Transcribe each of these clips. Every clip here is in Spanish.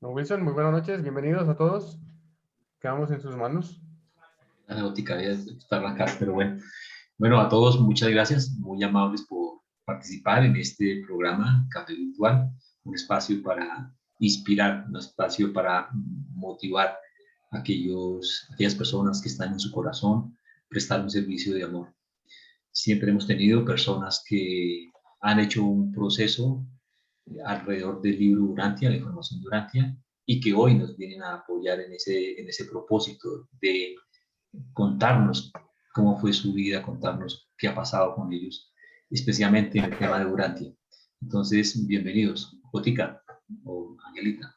Don Wilson, muy buenas noches, bienvenidos a todos. Quedamos en sus manos. La neumática había de arrancar, pero bueno. Bueno, a todos muchas gracias, muy amables por participar en este programa Café Virtual, un espacio para inspirar, un espacio para motivar a aquellas personas que están en su corazón, prestar un servicio de amor. Siempre hemos tenido personas que han hecho un proceso alrededor del libro Durantia, la información Durantia, y que hoy nos vienen a apoyar en ese propósito de contarnos cómo fue su vida, contarnos qué ha pasado con ellos, especialmente en el tema de Durantia. Entonces, bienvenidos, Botica o Angelita.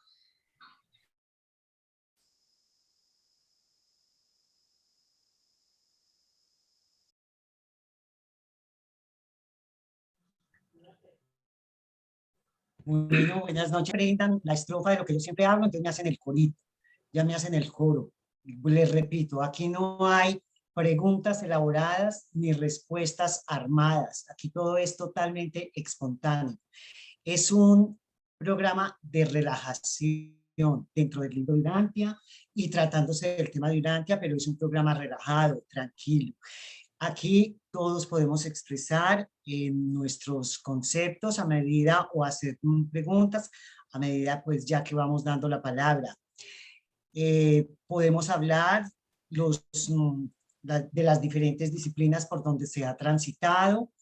Bueno, buenas noches. Aprendan la estrofa de lo que yo siempre hablo, entonces me hacen el corito, ya me hacen el coro. Les repito, aquí no hay preguntas elaboradas ni respuestas armadas. Aquí todo es totalmente espontáneo. Es un programa de relajación dentro del libro Durantia y tratándose del tema de Durantia, pero es un programa relajado, tranquilo. Aquí todos podemos expresar nuestros conceptos a medida o hacer preguntas a medida pues ya que vamos dando la palabra. Podemos hablar de las diferentes disciplinas por donde se ha transitado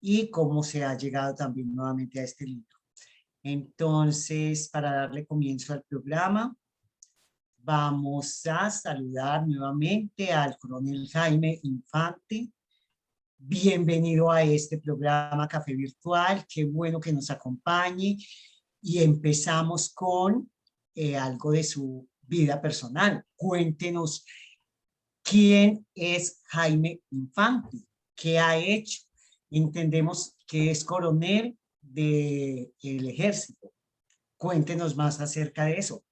y cómo se ha llegado también nuevamente a este libro. Entonces, para darle comienzo al programa, vamos a saludar nuevamente al coronel Jaime Infante. Bienvenido a este programa Café Virtual, qué bueno que nos acompañe y empezamos con algo de su vida personal. Cuéntenos quién es Jaime Infante, qué ha hecho. Entendemos que es coronel del ejército. Cuéntenos más acerca de eso.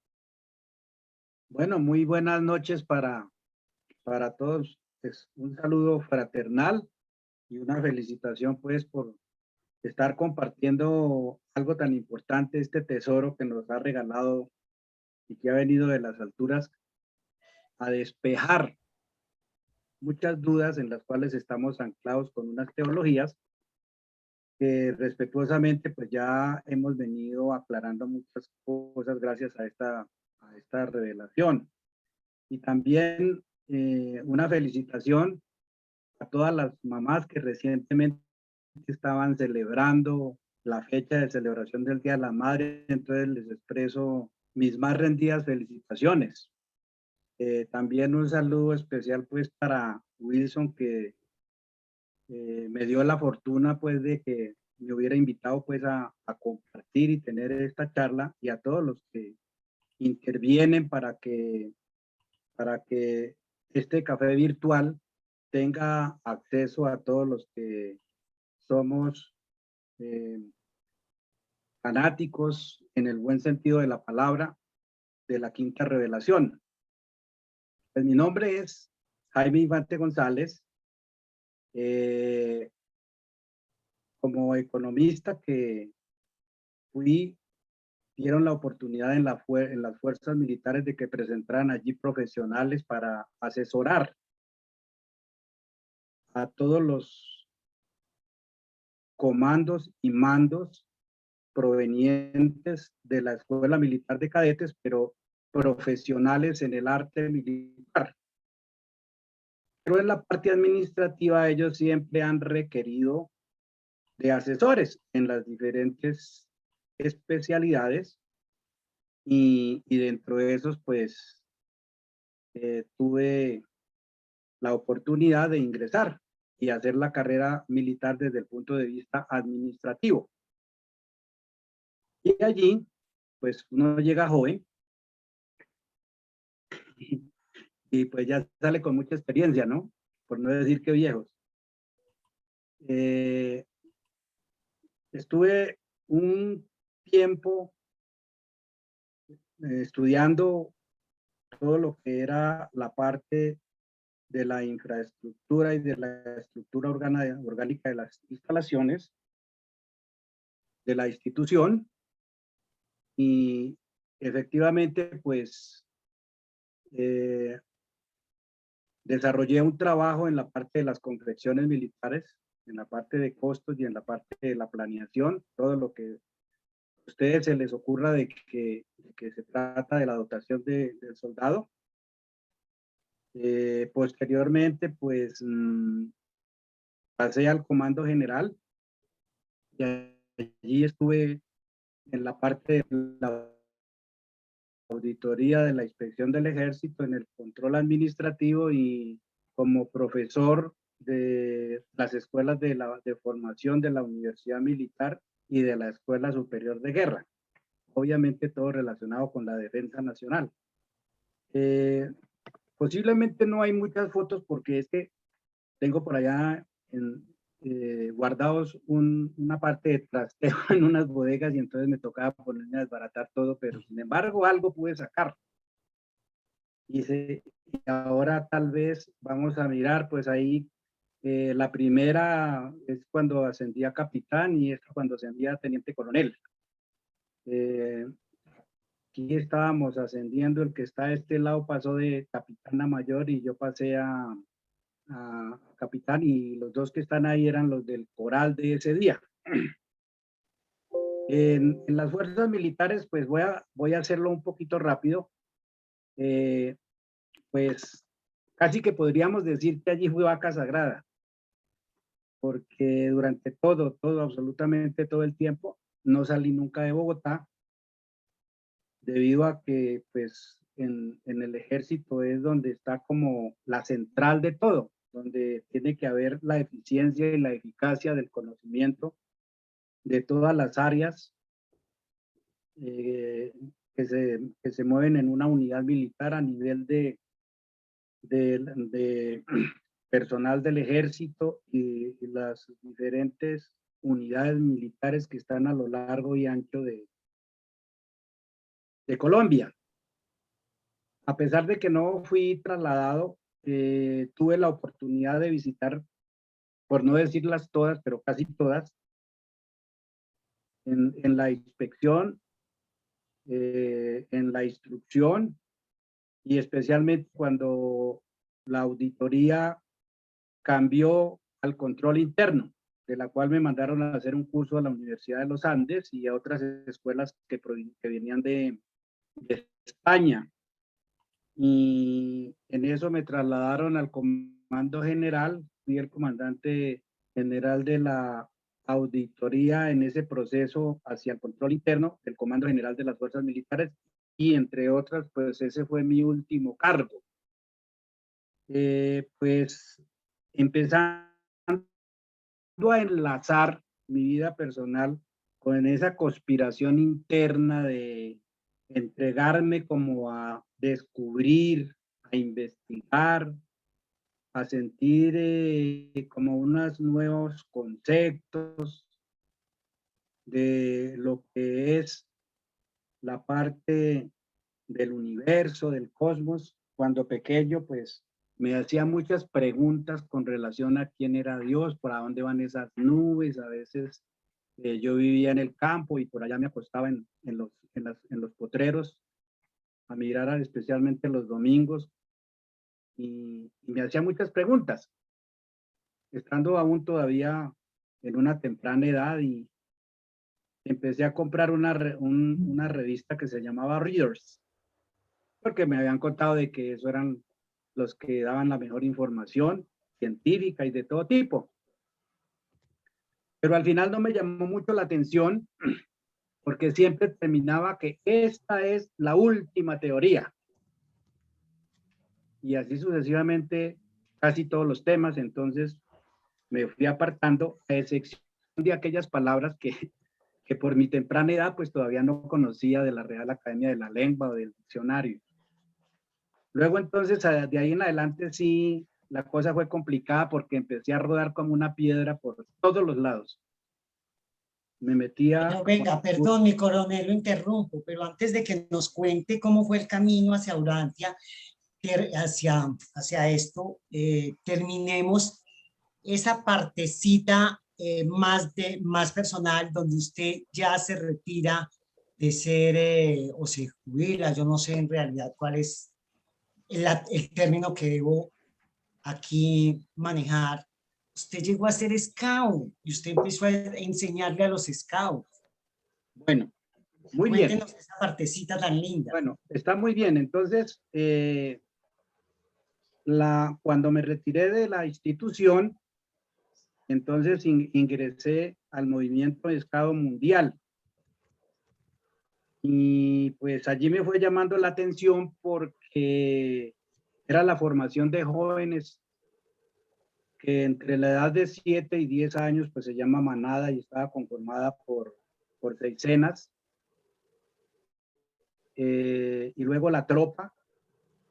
Bueno, muy buenas noches para todos. Pues, un saludo fraternal y una felicitación pues por estar compartiendo algo tan importante, este tesoro que nos ha regalado y que ha venido de las alturas a despejar muchas dudas en las cuales estamos anclados con unas teologías que respetuosamente pues ya hemos venido aclarando muchas cosas gracias a esta revelación. Y también una felicitación a todas las mamás que recientemente estaban celebrando la fecha de celebración del Día de la Madre, entonces les expreso mis más rendidas felicitaciones. También un saludo especial pues para Wilson que me dio la fortuna pues de que me hubiera invitado pues a compartir y tener esta charla, y a todos los que intervienen para que este café virtual tenga acceso a todos los que somos eh, fanáticos en el buen sentido de la palabra de la quinta revelación. Pues mi nombre es Jaime Infante González. Como economista que fui, dieron la oportunidad en las fuerzas militares de que presentaran allí profesionales para asesorar a todos los comandos y mandos provenientes de la Escuela Militar de Cadetes, pero profesionales en el arte militar. Pero en la parte administrativa ellos siempre han requerido de asesores en las diferentes especialidades, y dentro de esos pues tuve la oportunidad de ingresar y hacer la carrera militar desde el punto de vista administrativo. Y allí pues uno llega joven y pues ya sale con mucha experiencia, ¿no? Por no decir que viejos. Estuve un tiempo estudiando todo lo que era la parte de la infraestructura y de la estructura orgánica de las instalaciones de la institución, y efectivamente, pues, desarrollé un trabajo en la parte de las confecciones militares, en la parte de costos y en la parte de la planeación, todo lo que a ustedes se les ocurra de que se trata de la dotación del soldado. Posteriormente, pues, pasé al Comando General y allí estuve en la parte de la auditoría de la inspección del ejército, en el control administrativo y como profesor de las escuelas de formación de la Universidad Militar y de la Escuela Superior de Guerra. Obviamente todo relacionado con la defensa nacional. Posiblemente no hay muchas fotos porque es que tengo por allá guardados una parte de trasteo en unas bodegas y entonces me tocaba ponerme a desbaratar todo, pero sin embargo algo pude sacar. Y ahora tal vez vamos a mirar, pues ahí la primera es cuando ascendí a capitán y esta cuando ascendí a teniente coronel. Aquí estábamos ascendiendo, el que está a este lado pasó de capitán a mayor y yo pasé a capitán, y los dos que están ahí eran los del coral de ese día. En las fuerzas militares, pues voy a hacerlo un poquito rápido. Pues casi que podríamos decir que allí fue vaca sagrada, porque durante absolutamente todo el tiempo, no salí nunca de Bogotá, debido a que pues en el ejército es donde está como la central de todo, donde tiene que haber la eficiencia y la eficacia del conocimiento de todas las áreas que se mueven en una unidad militar a nivel de personal del ejército y las diferentes unidades militares que están a lo largo y ancho de Colombia. A pesar de que no fui trasladado, tuve la oportunidad de visitar, por no decirlas todas, pero casi todas, en la inspección, en la instrucción y especialmente cuando la auditoría cambió al control interno, de la cual me mandaron a hacer un curso a la Universidad de los Andes y a otras escuelas que venían de España. Y en eso me trasladaron al Comando General, fui el comandante general de la auditoría en ese proceso hacia el control interno del Comando General de las Fuerzas Militares y entre otras, pues ese fue mi último cargo. Pues empezando a enlazar mi vida personal con esa conspiración interna de entregarme como a descubrir, a investigar, a sentir como unos nuevos conceptos de lo que es la parte del universo, del cosmos. Cuando pequeño, pues me hacía muchas preguntas con relación a quién era Dios, por dónde van esas nubes. A veces yo vivía en el campo y por allá me acostaba en los potreros a mirar especialmente los domingos y me hacía muchas preguntas, estando aún todavía en una temprana edad, y empecé a comprar una revista que se llamaba Readers, porque me habían contado de que eso eran los que daban la mejor información científica y de todo tipo. Pero al final no me llamó mucho la atención porque siempre terminaba que esta es la última teoría. Y así sucesivamente casi todos los temas. Entonces me fui apartando, a excepción de aquellas palabras que por mi temprana edad pues todavía no conocía de la Real Academia de la Lengua o del diccionario. Luego entonces de ahí en adelante sí la cosa fue complicada porque empecé a rodar como una piedra por todos los lados. Me metía... Pero venga, perdón, mi coronel, lo interrumpo, pero antes de que nos cuente cómo fue el camino hacia Urantia, hacia esto, terminemos esa partecita más personal, donde usted ya se retira de ser, o se jubila, yo no sé en realidad cuál es el término que debo aquí manejar. Usted llegó a ser scout y usted empezó a enseñarle a los scouts. Bueno, muy bien. Cuéntenos esa partecita tan linda. Bueno, está muy bien. Entonces, cuando me retiré de la institución, entonces ingresé al movimiento de Scout mundial. Y pues allí me fue llamando la atención porque era la formación de jóvenes que entre la edad de 7 y 10 años pues se llama manada y estaba conformada por seisenas. Y luego la tropa,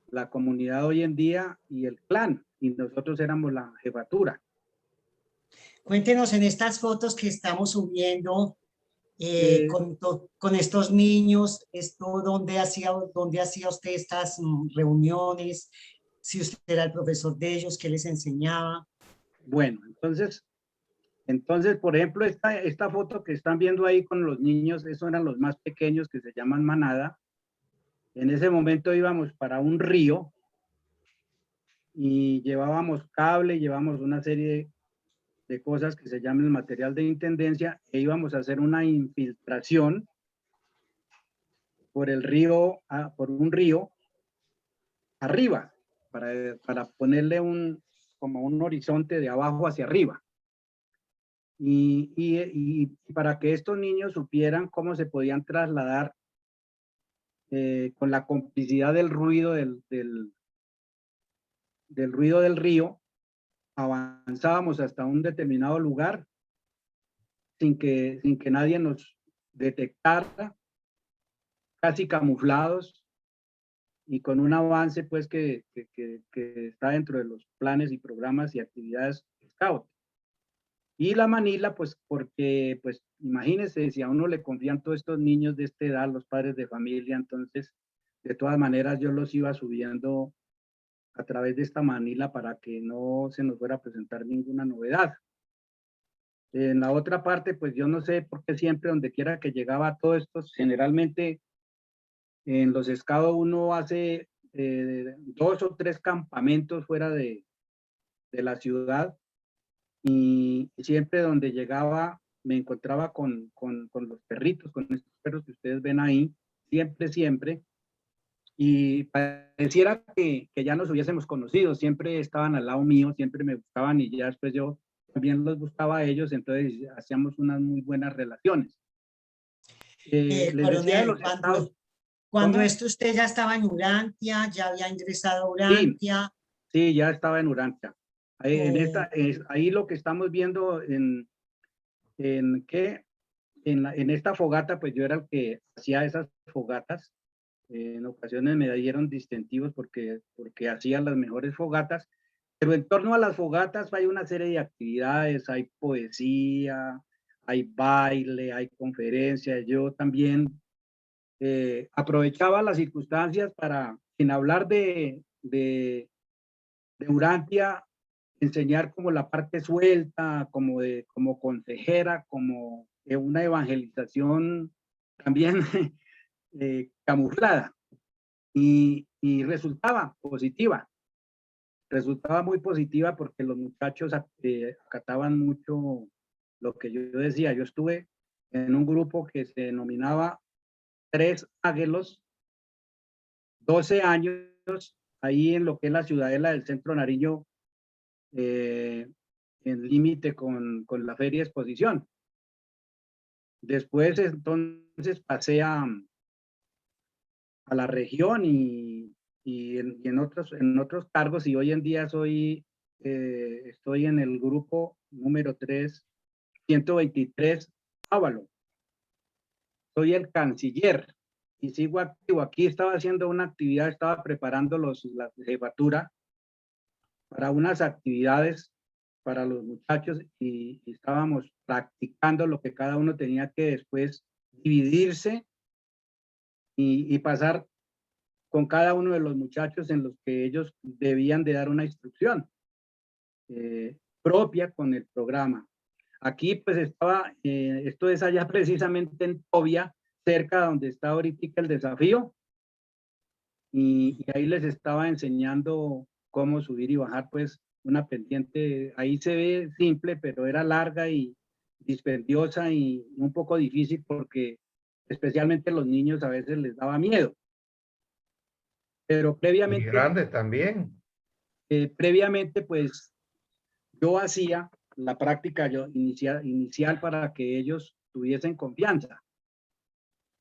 la comunidad hoy en día y el clan, y nosotros éramos la jefatura. Cuéntenos en estas fotos que estamos subiendo con estos niños, ¿dónde hacía usted estas reuniones? Si usted era el profesor de ellos, ¿qué les enseñaba? Bueno, entonces, por ejemplo, esta foto que están viendo ahí con los niños, esos eran los más pequeños que se llaman manada. En ese momento íbamos para un río y llevábamos cable, llevábamos una serie de cosas que se llaman el material de intendencia e íbamos a hacer una infiltración por el río, por un río arriba, para ponerle como un horizonte de abajo hacia arriba. Y para que estos niños supieran cómo se podían trasladar con la complicidad del ruido del ruido del río, avanzábamos hasta un determinado lugar sin que nadie nos detectara, casi camuflados y con un avance pues que está dentro de los planes y programas y actividades Scout. Y la Manila, pues porque, pues imagínense, si a uno le confían todos estos niños de esta edad, los padres de familia, entonces de todas maneras yo los iba subiendo a través de esta Manila para que no se nos fuera a presentar ninguna novedad. En la otra parte, pues yo no sé por qué siempre donde quiera que llegaba todo esto, generalmente en los Scouts uno hace 2 o 3 campamentos fuera de la ciudad y siempre donde llegaba me encontraba con los perritos, con estos perros que ustedes ven ahí, siempre, y pareciera que ya nos hubiésemos conocido, siempre estaban al lado mío, siempre me buscaban y ya después yo también los buscaba a ellos, entonces hacíamos unas muy buenas relaciones. Les decía de los estados. Cuando esto usted ya estaba en Urantia, ya había ingresado a Urantia. Sí, ya estaba en Urantia. Ahí lo que estamos viendo en esta fogata, pues yo era el que hacía esas fogatas. En ocasiones me dieron distintivos porque hacía las mejores fogatas, pero en torno a las fogatas hay una serie de actividades, hay poesía, hay baile, hay conferencias. Yo también aprovechaba las circunstancias para, sin hablar de Urantia, enseñar como la parte suelta, como consejera, como una evangelización también camuflada. Y resultaba muy positiva porque los muchachos acataban mucho lo que yo decía. Yo estuve en un grupo que se denominaba 3 Águelos, 12 años, ahí en lo que es la ciudadela del Centro Nariño, en límite con la Feria Exposición. Después entonces pasé a la región y en otros cargos, y hoy en día estoy en el grupo número 3, 123 Ávalo. Soy el canciller y sigo activo. Aquí estaba haciendo una actividad, estaba preparando la jefatura para unas actividades para los muchachos y estábamos practicando lo que cada uno tenía que después dividirse y pasar con cada uno de los muchachos en los que ellos debían de dar una instrucción propia con el programa. Aquí pues estaba, esto es allá precisamente en Tobia, cerca donde está ahorita el desafío, y ahí les estaba enseñando cómo subir y bajar pues una pendiente. Ahí se ve simple, pero era larga y dispendiosa y un poco difícil porque especialmente a los niños a veces les daba miedo. Pero Y previamente, grandes también. previamente pues yo hacía la práctica inicial para que ellos tuviesen confianza.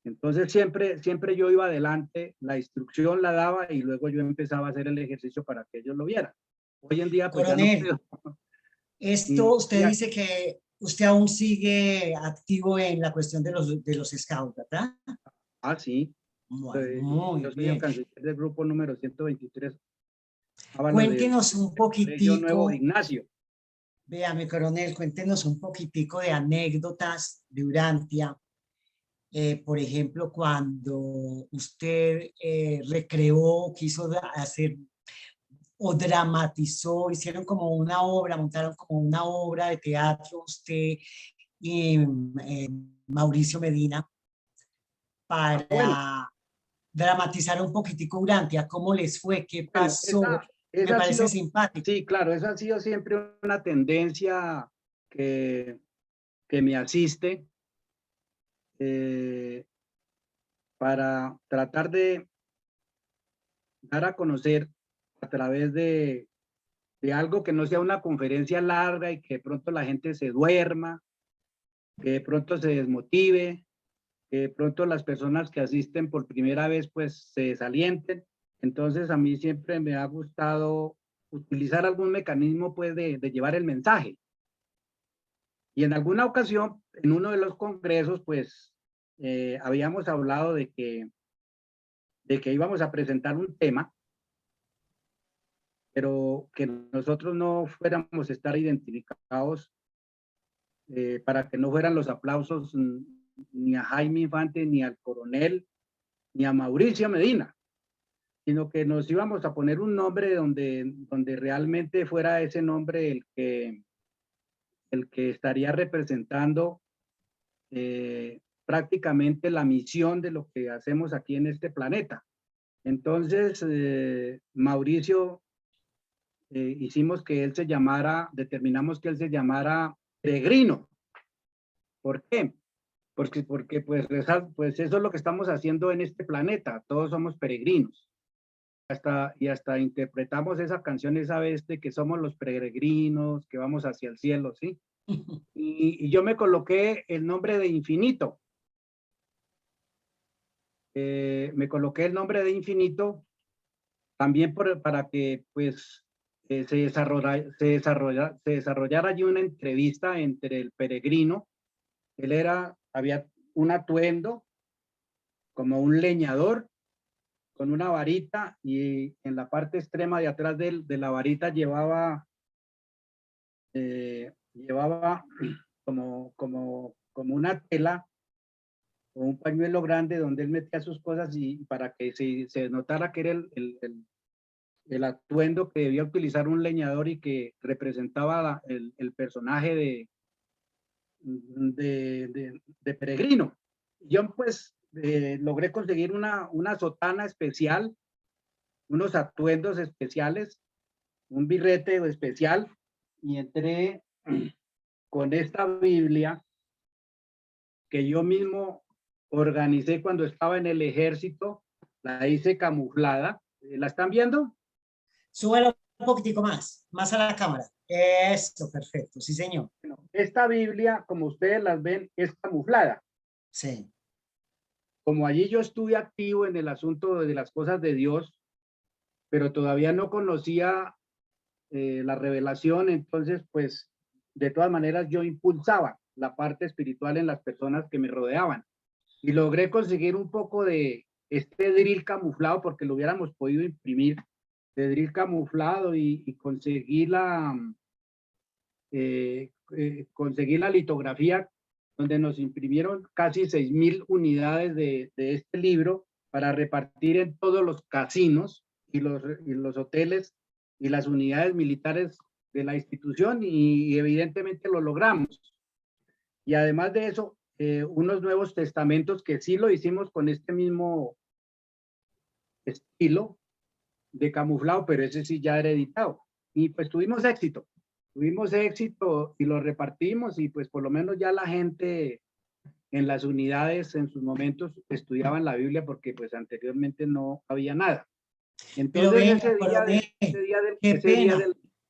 Entonces siempre yo iba adelante, la instrucción la daba y luego yo empezaba a hacer el ejercicio para que ellos lo vieran. Hoy en día pues ya no Coronel, puedo. esto usted Ya, dice que usted aún sigue activo en la cuestión de los scouts, ¿verdad? sí, Bueno, muy yo soy el bien. canciller del grupo número 123. Hablo Cuéntenos un del Colegio Nuevo poquitico, Gimnasio. vea, mi coronel, cuéntenos un poquitico de anécdotas de Urantia. Por ejemplo, cuando usted recreó, quiso hacer o dramatizó, hicieron como una obra, montaron como una obra de teatro, usted y Mauricio Medina, Bueno, para dramatizar un poquitico Urantia, cómo les fue, qué bueno, pasó, me esa ha parece sido, simpático. sí, claro, esa ha sido siempre una tendencia que, que me asiste, eh, para tratar de dar a conocer a través de algo que no sea una conferencia larga y que de pronto la gente se duerma, que de pronto se desmotive, que de pronto las personas que asisten por primera vez pues se desalienten. Entonces a mí siempre me ha gustado utilizar algún mecanismo pues de llevar el mensaje. Y en alguna ocasión, en uno de los congresos, pues habíamos hablado de que íbamos a presentar un tema, pero que nosotros no fuéramos a estar identificados, para que no fueran los aplausos ni a Jaime Infante, ni al coronel, ni a Mauricio Medina, sino que nos íbamos a poner un nombre donde realmente fuera ese nombre el que estaría representando prácticamente la misión de lo que hacemos aquí en este planeta. Entonces, Mauricio, hicimos que él se llamara, determinamos que él se llamara Peregrino. ¿Por qué? Porque pues eso es lo que estamos haciendo en este planeta, todos somos peregrinos. Hasta interpretamos esa canción esa vez de que somos los peregrinos, que vamos hacia el cielo, ¿sí? Y yo me coloqué el nombre de infinito. Me coloqué el nombre de infinito también para que pues se desarrollara allí una entrevista entre el peregrino. Había un atuendo como un leñador con una varita, y en la parte extrema de atrás de la varita llevaba como una tela o un pañuelo grande donde él metía sus cosas, y para que se notara que era el atuendo que debía utilizar un leñador y que representaba el personaje de Peregrino. Yo pues logré conseguir una sotana especial, unos atuendos especiales, un birrete especial, y entré con esta Biblia que yo mismo organicé cuando estaba en el ejército. La hice camuflada. ¿La están viendo? Súbelo un poquitico más a la cámara. Eso, perfecto, sí señor. Bueno, esta Biblia, como ustedes las ven, es camuflada. Sí. Como allí yo estuve activo en el asunto de las cosas de Dios, pero todavía no conocía la revelación, entonces pues de todas maneras yo impulsaba la parte espiritual en las personas que me rodeaban, y logré conseguir un poco de este drill camuflado, porque lo hubiéramos podido imprimir, de drill camuflado, y conseguí la litografía donde nos imprimieron casi 6,000 unidades de este libro para repartir en todos los casinos y los hoteles y las unidades militares de la institución, y evidentemente lo logramos. Y además de eso, unos Nuevos Testamentos que sí lo hicimos con este mismo estilo de camuflado, pero ese sí ya era editado. Y pues tuvimos éxito y lo repartimos y pues por lo menos ya la gente en las unidades en sus momentos estudiaban la Biblia porque pues anteriormente no había nada. Pero Entonces venga, coronel,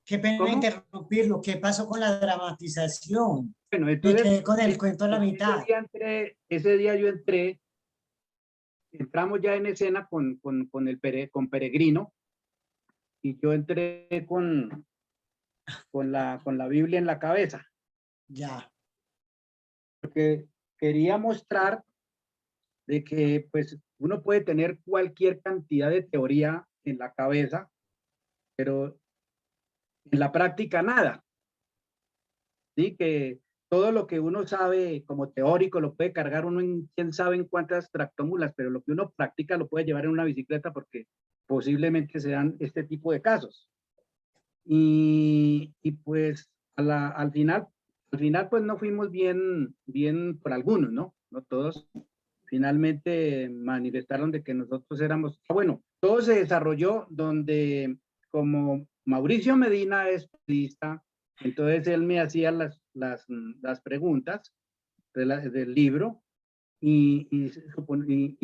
qué pena ¿cómo? interrumpirlo. ¿Qué pasó con la dramatización? Bueno, Me entonces quedé con el cuento a la mitad. ese día yo entramos ya en escena con Peregrino, y yo entré con la Biblia en la cabeza, Ya, porque quería mostrar de que pues uno puede tener cualquier cantidad de teoría en la cabeza, pero en la práctica nada. Sí, que todo lo que uno sabe como teórico lo puede cargar uno en quién sabe en cuántas tractómulas, pero lo que uno practica lo puede llevar en una bicicleta porque posiblemente se dan este tipo de casos. Y pues al final pues no fuimos bien por algunos, ¿no? No todos finalmente manifestaron de que nosotros éramos, bueno, todo se desarrolló donde como Mauricio Medina es periodista, entonces él me hacía las preguntas del libro y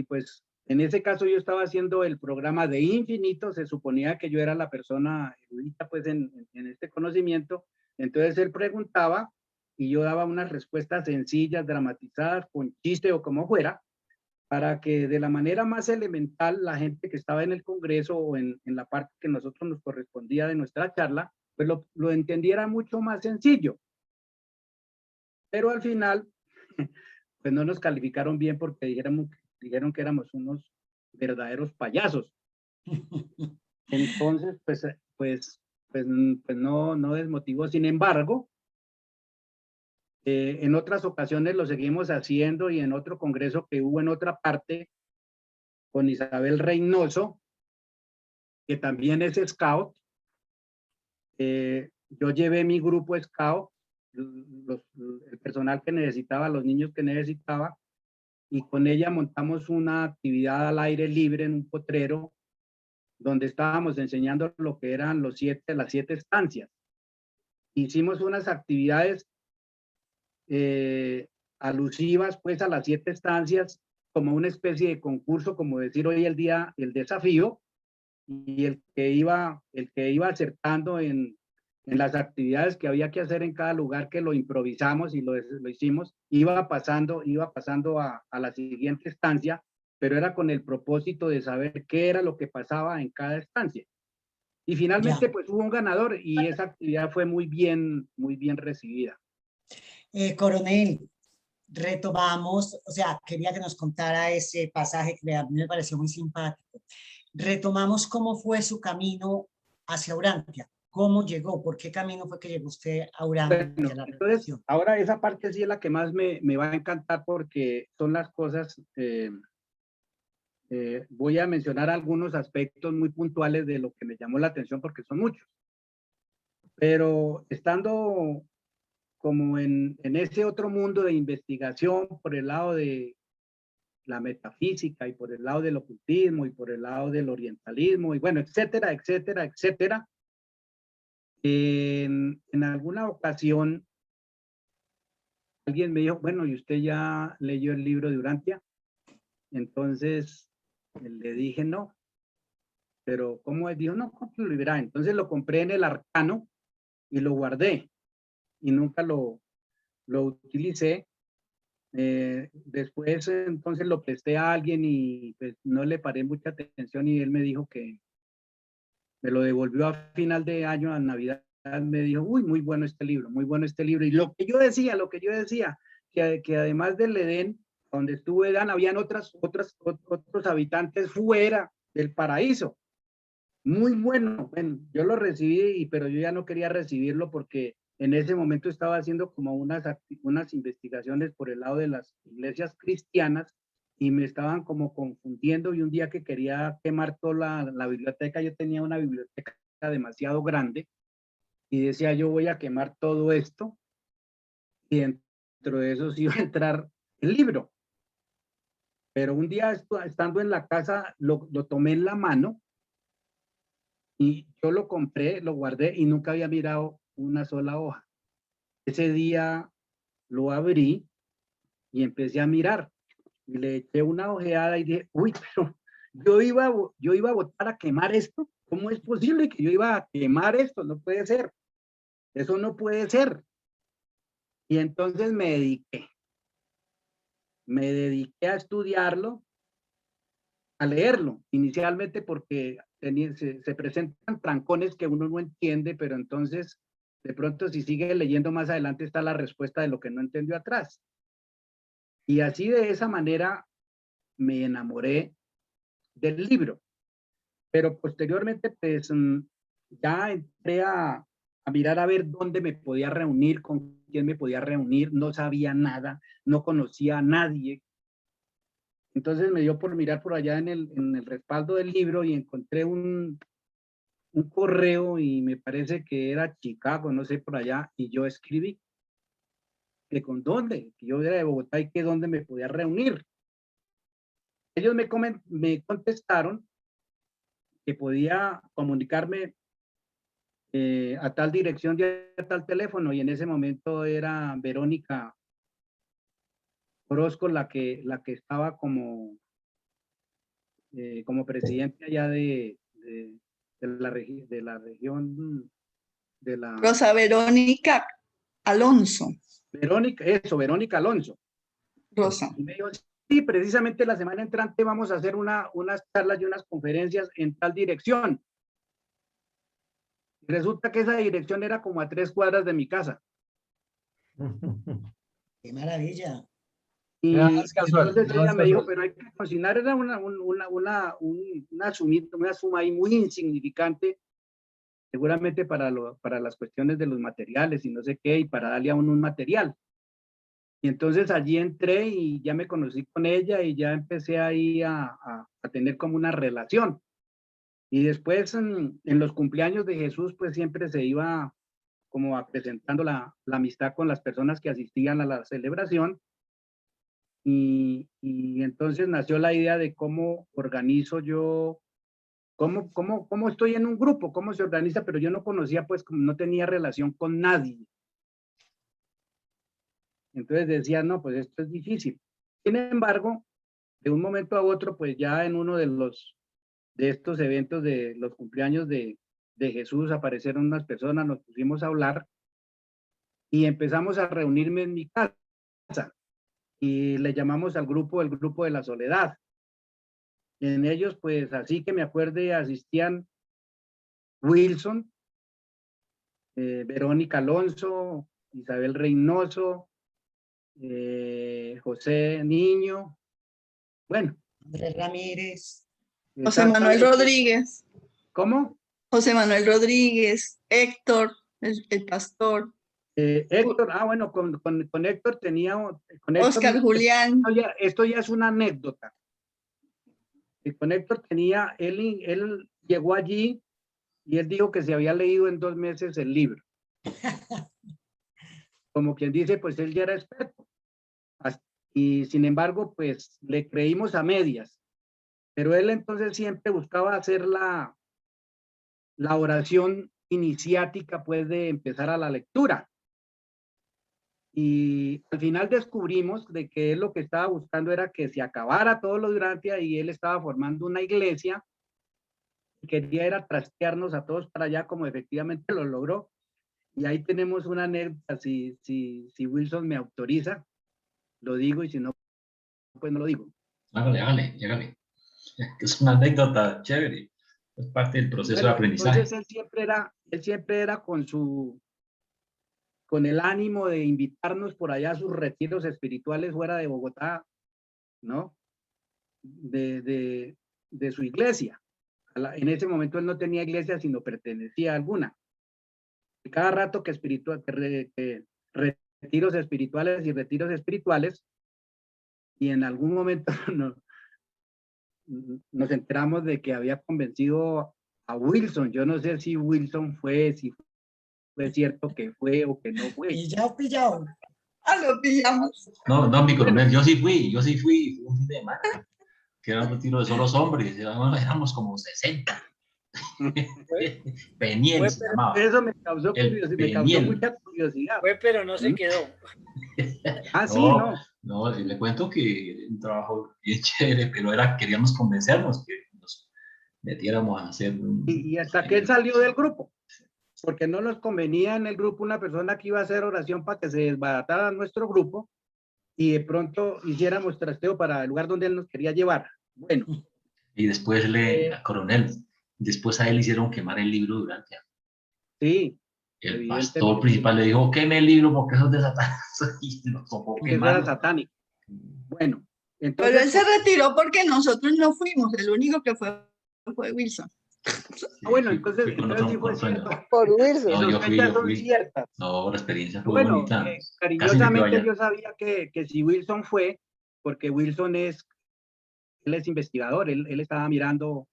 pues en ese caso yo estaba haciendo el programa de Infinito, se suponía que yo era la persona erudita pues en este conocimiento, entonces él preguntaba y yo daba unas respuestas sencillas, dramatizadas, con chiste o como fuera, para que de la manera más elemental la gente que estaba en el Congreso o en la parte que nosotros nos correspondía de nuestra charla, pues lo entendiera mucho más sencillo. Pero al final, pues no nos calificaron bien porque dijeron que éramos unos verdaderos payasos. Entonces, pues no desmotivó. Sin embargo, en otras ocasiones lo seguimos haciendo y en otro congreso que hubo en otra parte con Isabel Reynoso, que también es scout. Yo llevé mi grupo scout, el personal que necesitaba, los niños que necesitaba, y con ella montamos una actividad al aire libre en un potrero donde estábamos enseñando lo que eran las 7 estancias. Hicimos unas actividades alusivas pues a las 7 estancias como una especie de concurso, como decir hoy el día el desafío, y el que iba acertando en las actividades que había que hacer en cada lugar, que lo improvisamos y lo hicimos, iba pasando a la siguiente estancia, pero era con el propósito de saber qué era lo que pasaba en cada estancia. Y finalmente, ya. pues hubo un ganador y esa actividad fue muy bien recibida. Coronel, retomamos, o sea, quería que nos contara ese pasaje que a mí me pareció muy simpático. Retomamos cómo fue su camino hacia Urantia, cómo llegó, por qué camino fue que llegó usted a Urantia, Bueno, a la entonces, revelación. ahora esa parte sí es la que más me va a encantar porque son las cosas, voy a mencionar algunos aspectos muy puntuales de lo que me llamó la atención porque son muchos. Pero estando como en ese otro mundo de investigación por el lado de la metafísica y por el lado del ocultismo y por el lado del orientalismo y bueno, etcétera, etcétera, etcétera. En alguna ocasión alguien me dijo, bueno, ¿y usted ya leyó el libro de Urantia? Entonces le dije no, pero ¿cómo es? Dijo, no, cómpralo y verá. Entonces lo compré en el Arcano y lo guardé y nunca lo utilicé. Después entonces lo presté a alguien y pues no le paré mucha atención y él me dijo que me lo devolvió a final de año, a Navidad, me dijo, uy, muy bueno este libro, muy bueno este libro. Y lo que yo decía, que además del Edén, donde estuvo Edán, habían otros habitantes fuera del paraíso. Muy bueno. Bueno, yo lo recibí, pero yo ya no quería recibirlo porque en ese momento estaba haciendo como unas investigaciones por el lado de las iglesias cristianas y me estaban como confundiendo y un día que quería quemar toda la biblioteca, yo tenía una biblioteca demasiado grande y decía yo voy a quemar todo esto y dentro de eso sí iba a entrar el libro. Pero un día estando en la casa, lo tomé en la mano y yo lo compré, lo guardé y nunca había mirado una sola hoja. Ese día lo abrí y empecé a mirar y le eché una ojeada y dije, uy, pero yo iba a botar a quemar esto. ¿Cómo es posible que yo iba a quemar esto? No puede ser. Eso no puede ser. Y entonces me dediqué a estudiarlo, a leerlo, inicialmente porque se presentan trancones que uno no entiende, pero entonces de pronto si sigue leyendo más adelante está la respuesta de lo que no entendió atrás. Y así de esa manera me enamoré del libro. Pero posteriormente pues ya entré a mirar a ver dónde me podía reunir, con quién me podía reunir, no sabía nada, no conocía a nadie. Entonces me dio por mirar por allá en el respaldo del libro y encontré un correo y me parece que era Chicago, no sé por allá, y yo escribí que con dónde, que yo era de Bogotá y que dónde me podía reunir. Ellos me contestaron que podía comunicarme a tal dirección y a tal teléfono, y en ese momento era Verónica Orozco la que estaba como presidente allá de la región de la... Rosa Verónica Alonso. Verónica Alonso. Rosa. Y me dijo, sí, precisamente la semana entrante vamos a hacer unas charlas y unas conferencias en tal dirección. Y resulta que esa dirección era como a 3 cuadras de mi casa. ¡Qué maravilla! Y es casual, entonces no ella es me dijo, casual. pero hay que cocinar, era una suma ahí muy insignificante, seguramente para las cuestiones de los materiales y no sé qué, y para darle a uno un material. Y entonces allí entré y ya me conocí con ella y ya empecé ahí a tener como una relación. Y después en los cumpleaños de Jesús, pues siempre se iba como presentando la amistad con las personas que asistían a la celebración. Y entonces nació la idea de cómo organizo yo, cómo estoy en un grupo, cómo se organiza, pero yo no conocía, pues como no tenía relación con nadie. Entonces decía, no, pues esto es difícil. Sin embargo, de un momento a otro, pues ya en uno de estos eventos de los cumpleaños de Jesús aparecieron unas personas, nos pusimos a hablar y empezamos a reunirme en mi casa y le llamamos al grupo el grupo de la soledad. En ellos, pues así que me acuerde, asistían Wilson, Verónica Alonso, Isabel Reynoso, José Niño, bueno. Andrés Ramírez. José Manuel Rodríguez. ¿Cómo? José Manuel Rodríguez, Héctor, el pastor. Héctor, bueno, con Héctor tenía... Con Héctor, Oscar Julián. Esto ya es una anécdota. Con Héctor tenía, él llegó allí y él dijo que se había leído en 2 meses el libro. Como quien dice, pues él ya era experto. Y sin embargo, pues le creímos a medias. Pero él entonces siempre buscaba hacer la oración iniciática, pues, de empezar a la lectura. Y al final descubrimos de que él lo que estaba buscando era que se acabara todo lo durante y él estaba formando una iglesia y quería era trastearnos a todos para allá, como efectivamente lo logró. Y ahí tenemos una anécdota, si Wilson me autoriza, lo digo, y si no, pues no lo digo. Hágale. Es una anécdota chévere. Es parte del proceso de aprendizaje. Entonces él siempre era con el ánimo de invitarnos por allá a sus retiros espirituales fuera de Bogotá, ¿no? De su iglesia. En ese momento él no tenía iglesia, sino pertenecía a alguna. Y cada rato que retiros espirituales, y en algún momento nos enteramos de que había convencido a Wilson. Yo no sé si Wilson fue, si fue cierto que fue o que no fue. Pillado. Lo pillamos. No, mi coronel, yo sí fui un fin de semana, que era un retiro de solos hombres, éramos como 60. Peniel se llamaba, Eso me causó el curiosidad, me causó Peniel. mucha curiosidad. Fue, pero no se ¿Mm? quedó. Ah, sí, no. No, le cuento que un trabajo bien chévere, pero queríamos convencernos que nos metiéramos a hacer Y hasta que él salió del grupo, porque no nos convenía en el grupo una persona que iba a hacer oración para que se desbaratara nuestro grupo y de pronto hiciéramos trasteo para el lugar donde él nos quería llevar. Bueno. Y después coronel, después a él hicieron quemar el libro durante. Sí. El pastor principal le dijo, queme el libro porque eso es de Satanás. Y nos tocó porque eso era satánico. Bueno, entonces... Pero él se retiró porque nosotros no fuimos, el único que fue Wilson. Bueno, entonces sí fue cierto. Por Wilson. No, yo fui. Son ciertas. No, la experiencia fue Bueno, bonita. cariñosamente yo sabía que si Wilson fue, porque Wilson él es investigador, él estaba mirando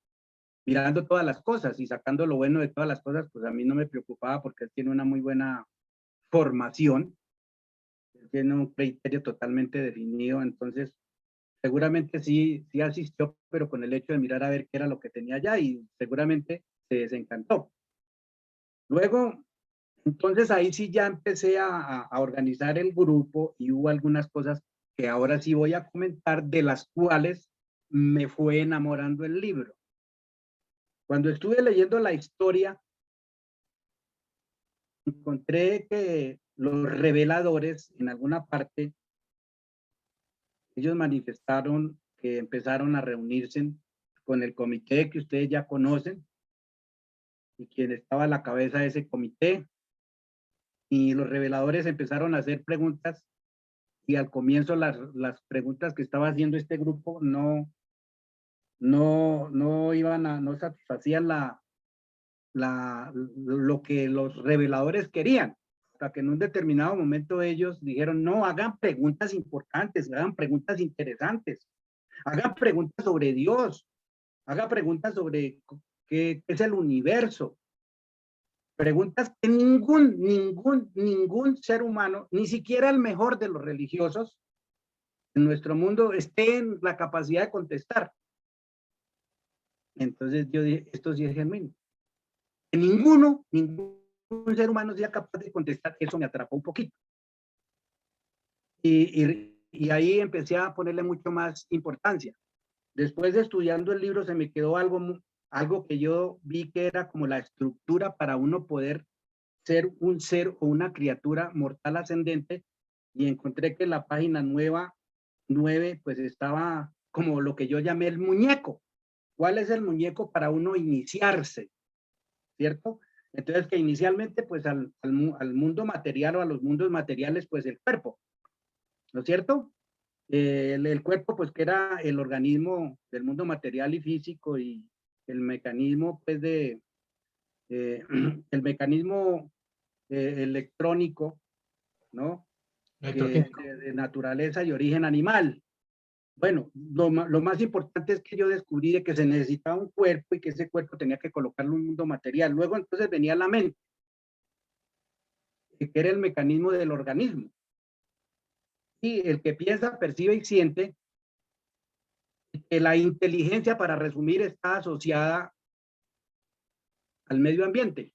todas las cosas y sacando lo bueno de todas las cosas, pues a mí no me preocupaba porque él tiene una muy buena formación, él tiene un criterio totalmente definido, entonces seguramente sí asistió, pero con el hecho de mirar a ver qué era lo que tenía allá y seguramente se desencantó. Luego, entonces ahí sí ya empecé a organizar el grupo y hubo algunas cosas que ahora sí voy a comentar, de las cuales me fue enamorando el libro. Cuando estuve leyendo la historia, encontré que los reveladores en alguna parte, ellos manifestaron que empezaron a reunirse con el comité que ustedes ya conocen y quien estaba a la cabeza de ese comité, y los reveladores empezaron a hacer preguntas y al comienzo las preguntas que estaba haciendo este grupo no satisfacían lo que los reveladores querían, hasta que en un determinado momento ellos dijeron, no, hagan preguntas importantes, hagan preguntas interesantes, hagan preguntas sobre Dios, hagan preguntas sobre qué es el universo, preguntas que ningún ser humano, ni siquiera el mejor de los religiosos en nuestro mundo, esté en la capacidad de contestar. Entonces yo dije, esto sí es genuino. Que ningún ser humano sea capaz de contestar, eso me atrapó un poquito. Y ahí empecé a ponerle mucho más importancia. Después de estudiando el libro se me quedó algo que yo vi que era como la estructura para uno poder ser un ser o una criatura mortal ascendente, y encontré que la página 9 pues estaba como lo que yo llamé el muñeco. ¿Cuál es el muñeco para uno iniciarse? ¿Cierto? Entonces que inicialmente pues al mundo material o a los mundos materiales pues el cuerpo, ¿no es cierto? El cuerpo pues que era el organismo del mundo material y físico, y el mecanismo pues el mecanismo electrónico, ¿no? De naturaleza y origen animal. Bueno, lo más importante es que yo descubrí de que se necesitaba un cuerpo y que ese cuerpo tenía que colocarlo en un mundo material. Luego entonces venía la mente, que era el mecanismo del organismo. Y el que piensa, percibe y siente, que la inteligencia, para resumir, está asociada al medio ambiente.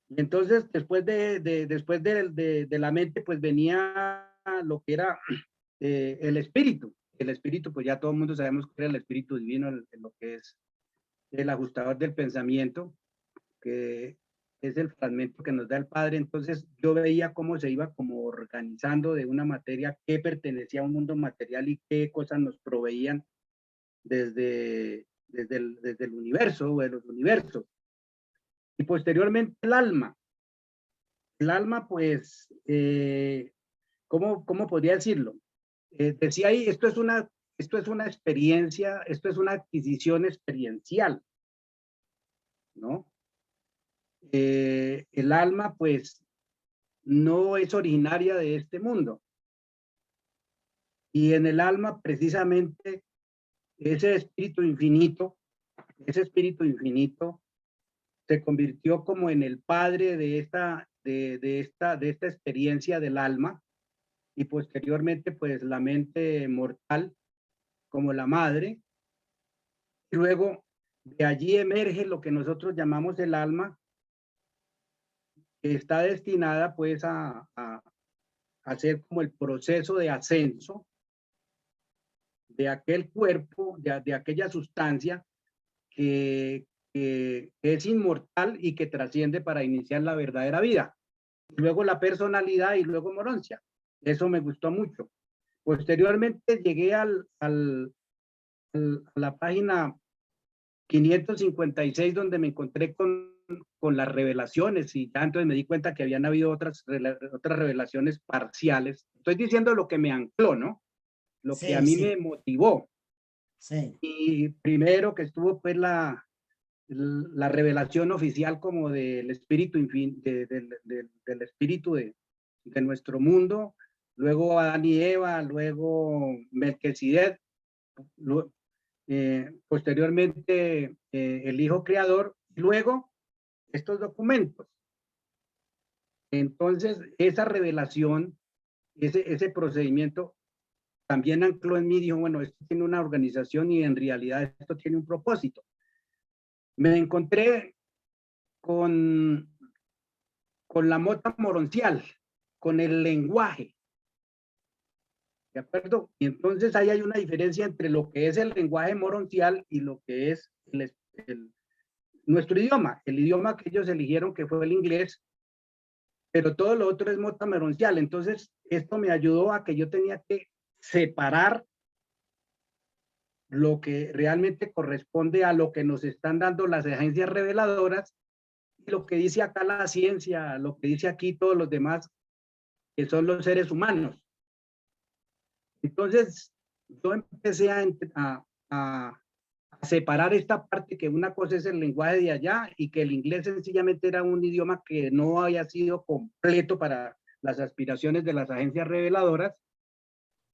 Y entonces, después de la mente, pues venía lo que era el espíritu. El espíritu, pues ya todo el mundo sabemos que era el espíritu divino, lo que es el ajustador del pensamiento, que es el fragmento que nos da el Padre. Entonces yo veía cómo se iba como organizando de una materia que pertenecía a un mundo material y qué cosas nos proveían desde el universo o de los universos. Y posteriormente el alma. El alma, pues, ¿cómo podría decirlo? Decía ahí, esto es una experiencia, esto es una adquisición experiencial, ¿no? El alma, pues, no es originaria de este mundo. Y en el alma, precisamente, ese espíritu infinito se convirtió como en el padre de esta de esta experiencia del alma y posteriormente pues la mente mortal como la madre. Y luego de allí emerge lo que nosotros llamamos el alma, que está destinada pues a hacer como el proceso de ascenso de aquel cuerpo, de aquella sustancia que es inmortal y que trasciende para iniciar la verdadera vida. Luego la personalidad y luego Moroncia. Eso me gustó mucho. Posteriormente llegué a la página 556 donde me encontré con las revelaciones y ya entonces me di cuenta que habían habido otras revelaciones parciales. Estoy diciendo lo que me ancló, ¿no? Lo que a mí me motivó. Sí. Y primero que estuvo pues la revelación oficial como del espíritu del espíritu de nuestro mundo, luego Adán y Eva, luego Melquisedec, posteriormente el Hijo Creador, y luego estos documentos. Entonces, esa revelación, ese procedimiento también ancló en mí, dijo, bueno, esto tiene una organización y en realidad esto tiene un propósito. Me encontré con la mota moroncial, con el lenguaje, ¿de acuerdo? Y entonces ahí hay una diferencia entre lo que es el lenguaje moroncial y lo que es nuestro idioma, el idioma que ellos eligieron, que fue el inglés, pero todo lo otro es mota moroncial. Entonces, esto me ayudó a que yo tenía que separar lo que realmente corresponde a lo que nos están dando las agencias reveladoras y lo que dice acá la ciencia, lo que dice aquí todos los demás, que son los seres humanos. Entonces, yo empecé a separar esta parte, que una cosa es el lenguaje de allá y que el inglés sencillamente era un idioma que no había sido completo para las aspiraciones de las agencias reveladoras.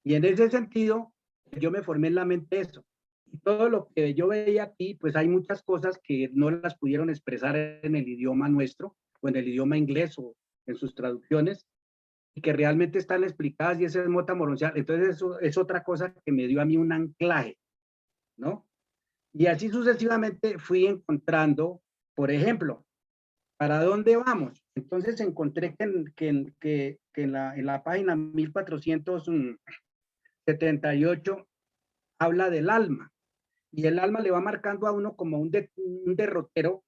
Y en ese sentido, yo me formé en la mente eso. Y todo lo que yo veía aquí, pues hay muchas cosas que no las pudieron expresar en el idioma nuestro o en el idioma inglés o en sus traducciones, y que realmente están explicadas, y ese es mota moroncial. Entonces eso es otra cosa que me dio a mí un anclaje, ¿no? Y así sucesivamente fui encontrando, por ejemplo, ¿para dónde vamos? Entonces encontré que en la página 1478 habla del alma, y el alma le va marcando a uno como un derrotero,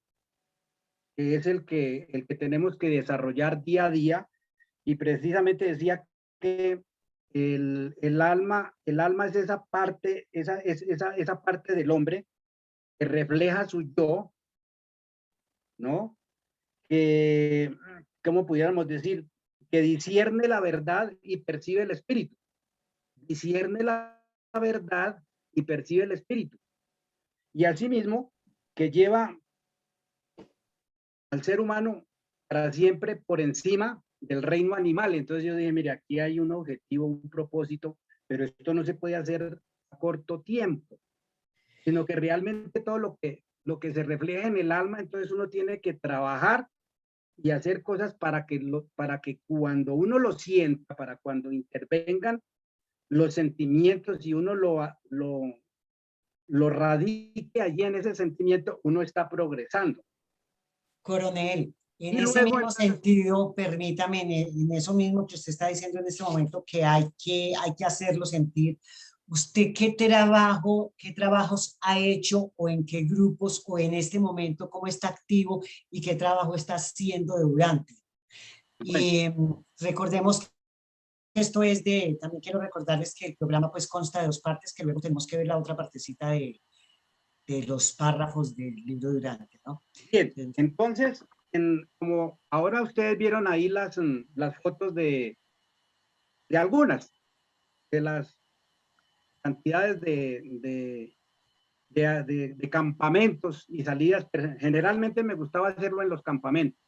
que es el que tenemos que desarrollar día a día, y precisamente decía que el alma es esa parte, esa parte del hombre que refleja su yo, ¿no? Que, ¿cómo pudiéramos decir? Que discierne la verdad y percibe el espíritu. Discierne la verdad y percibe el espíritu. Y asimismo, que lleva al ser humano para siempre por encima del reino animal. Entonces yo dije, mire, aquí hay un objetivo, un propósito, pero esto no se puede hacer a corto tiempo, sino que realmente todo lo que se refleja en el alma, entonces uno tiene que trabajar y hacer cosas para que cuando uno lo sienta, para cuando intervengan los sentimientos y uno lo radique allí en ese sentimiento, uno está progresando. Coronel, en Y ese luego, mismo sentido, permítame, en eso mismo que usted está diciendo en este momento, que hay que hacerlo sentir, ¿usted qué trabajos ha hecho o en qué grupos o en este momento, cómo está activo y qué trabajo está haciendo durante? bueno, Y recordemos que esto es también quiero recordarles que el programa pues consta de dos partes, que luego tenemos que ver la otra partecita de los párrafos del libro Durante, ¿no? bien, entonces, como ahora ustedes vieron ahí las fotos de algunas de las cantidades de campamentos y salidas, pero generalmente me gustaba hacerlo en los campamentos.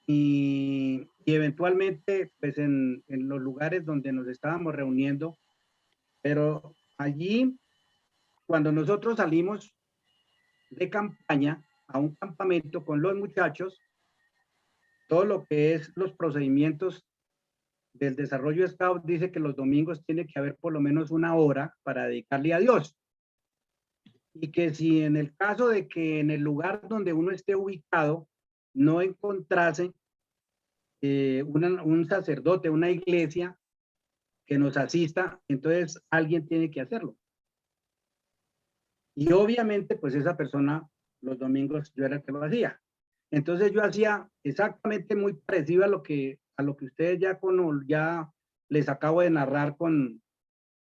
Y eventualmente, pues en los lugares donde nos estábamos reuniendo, pero allí, cuando nosotros salimos de campaña a un campamento con los muchachos, todo lo que es los procedimientos del desarrollo Scout dice que los domingos tiene que haber por lo menos 1 hora para dedicarle a Dios. Y que si en el caso de que en el lugar donde uno esté ubicado no encontrase un sacerdote, una iglesia que nos asista, entonces alguien tiene que hacerlo. Y obviamente, pues esa persona, los domingos yo era el que lo hacía. Entonces yo hacía exactamente muy parecido a lo que ustedes ya les acabo de narrar con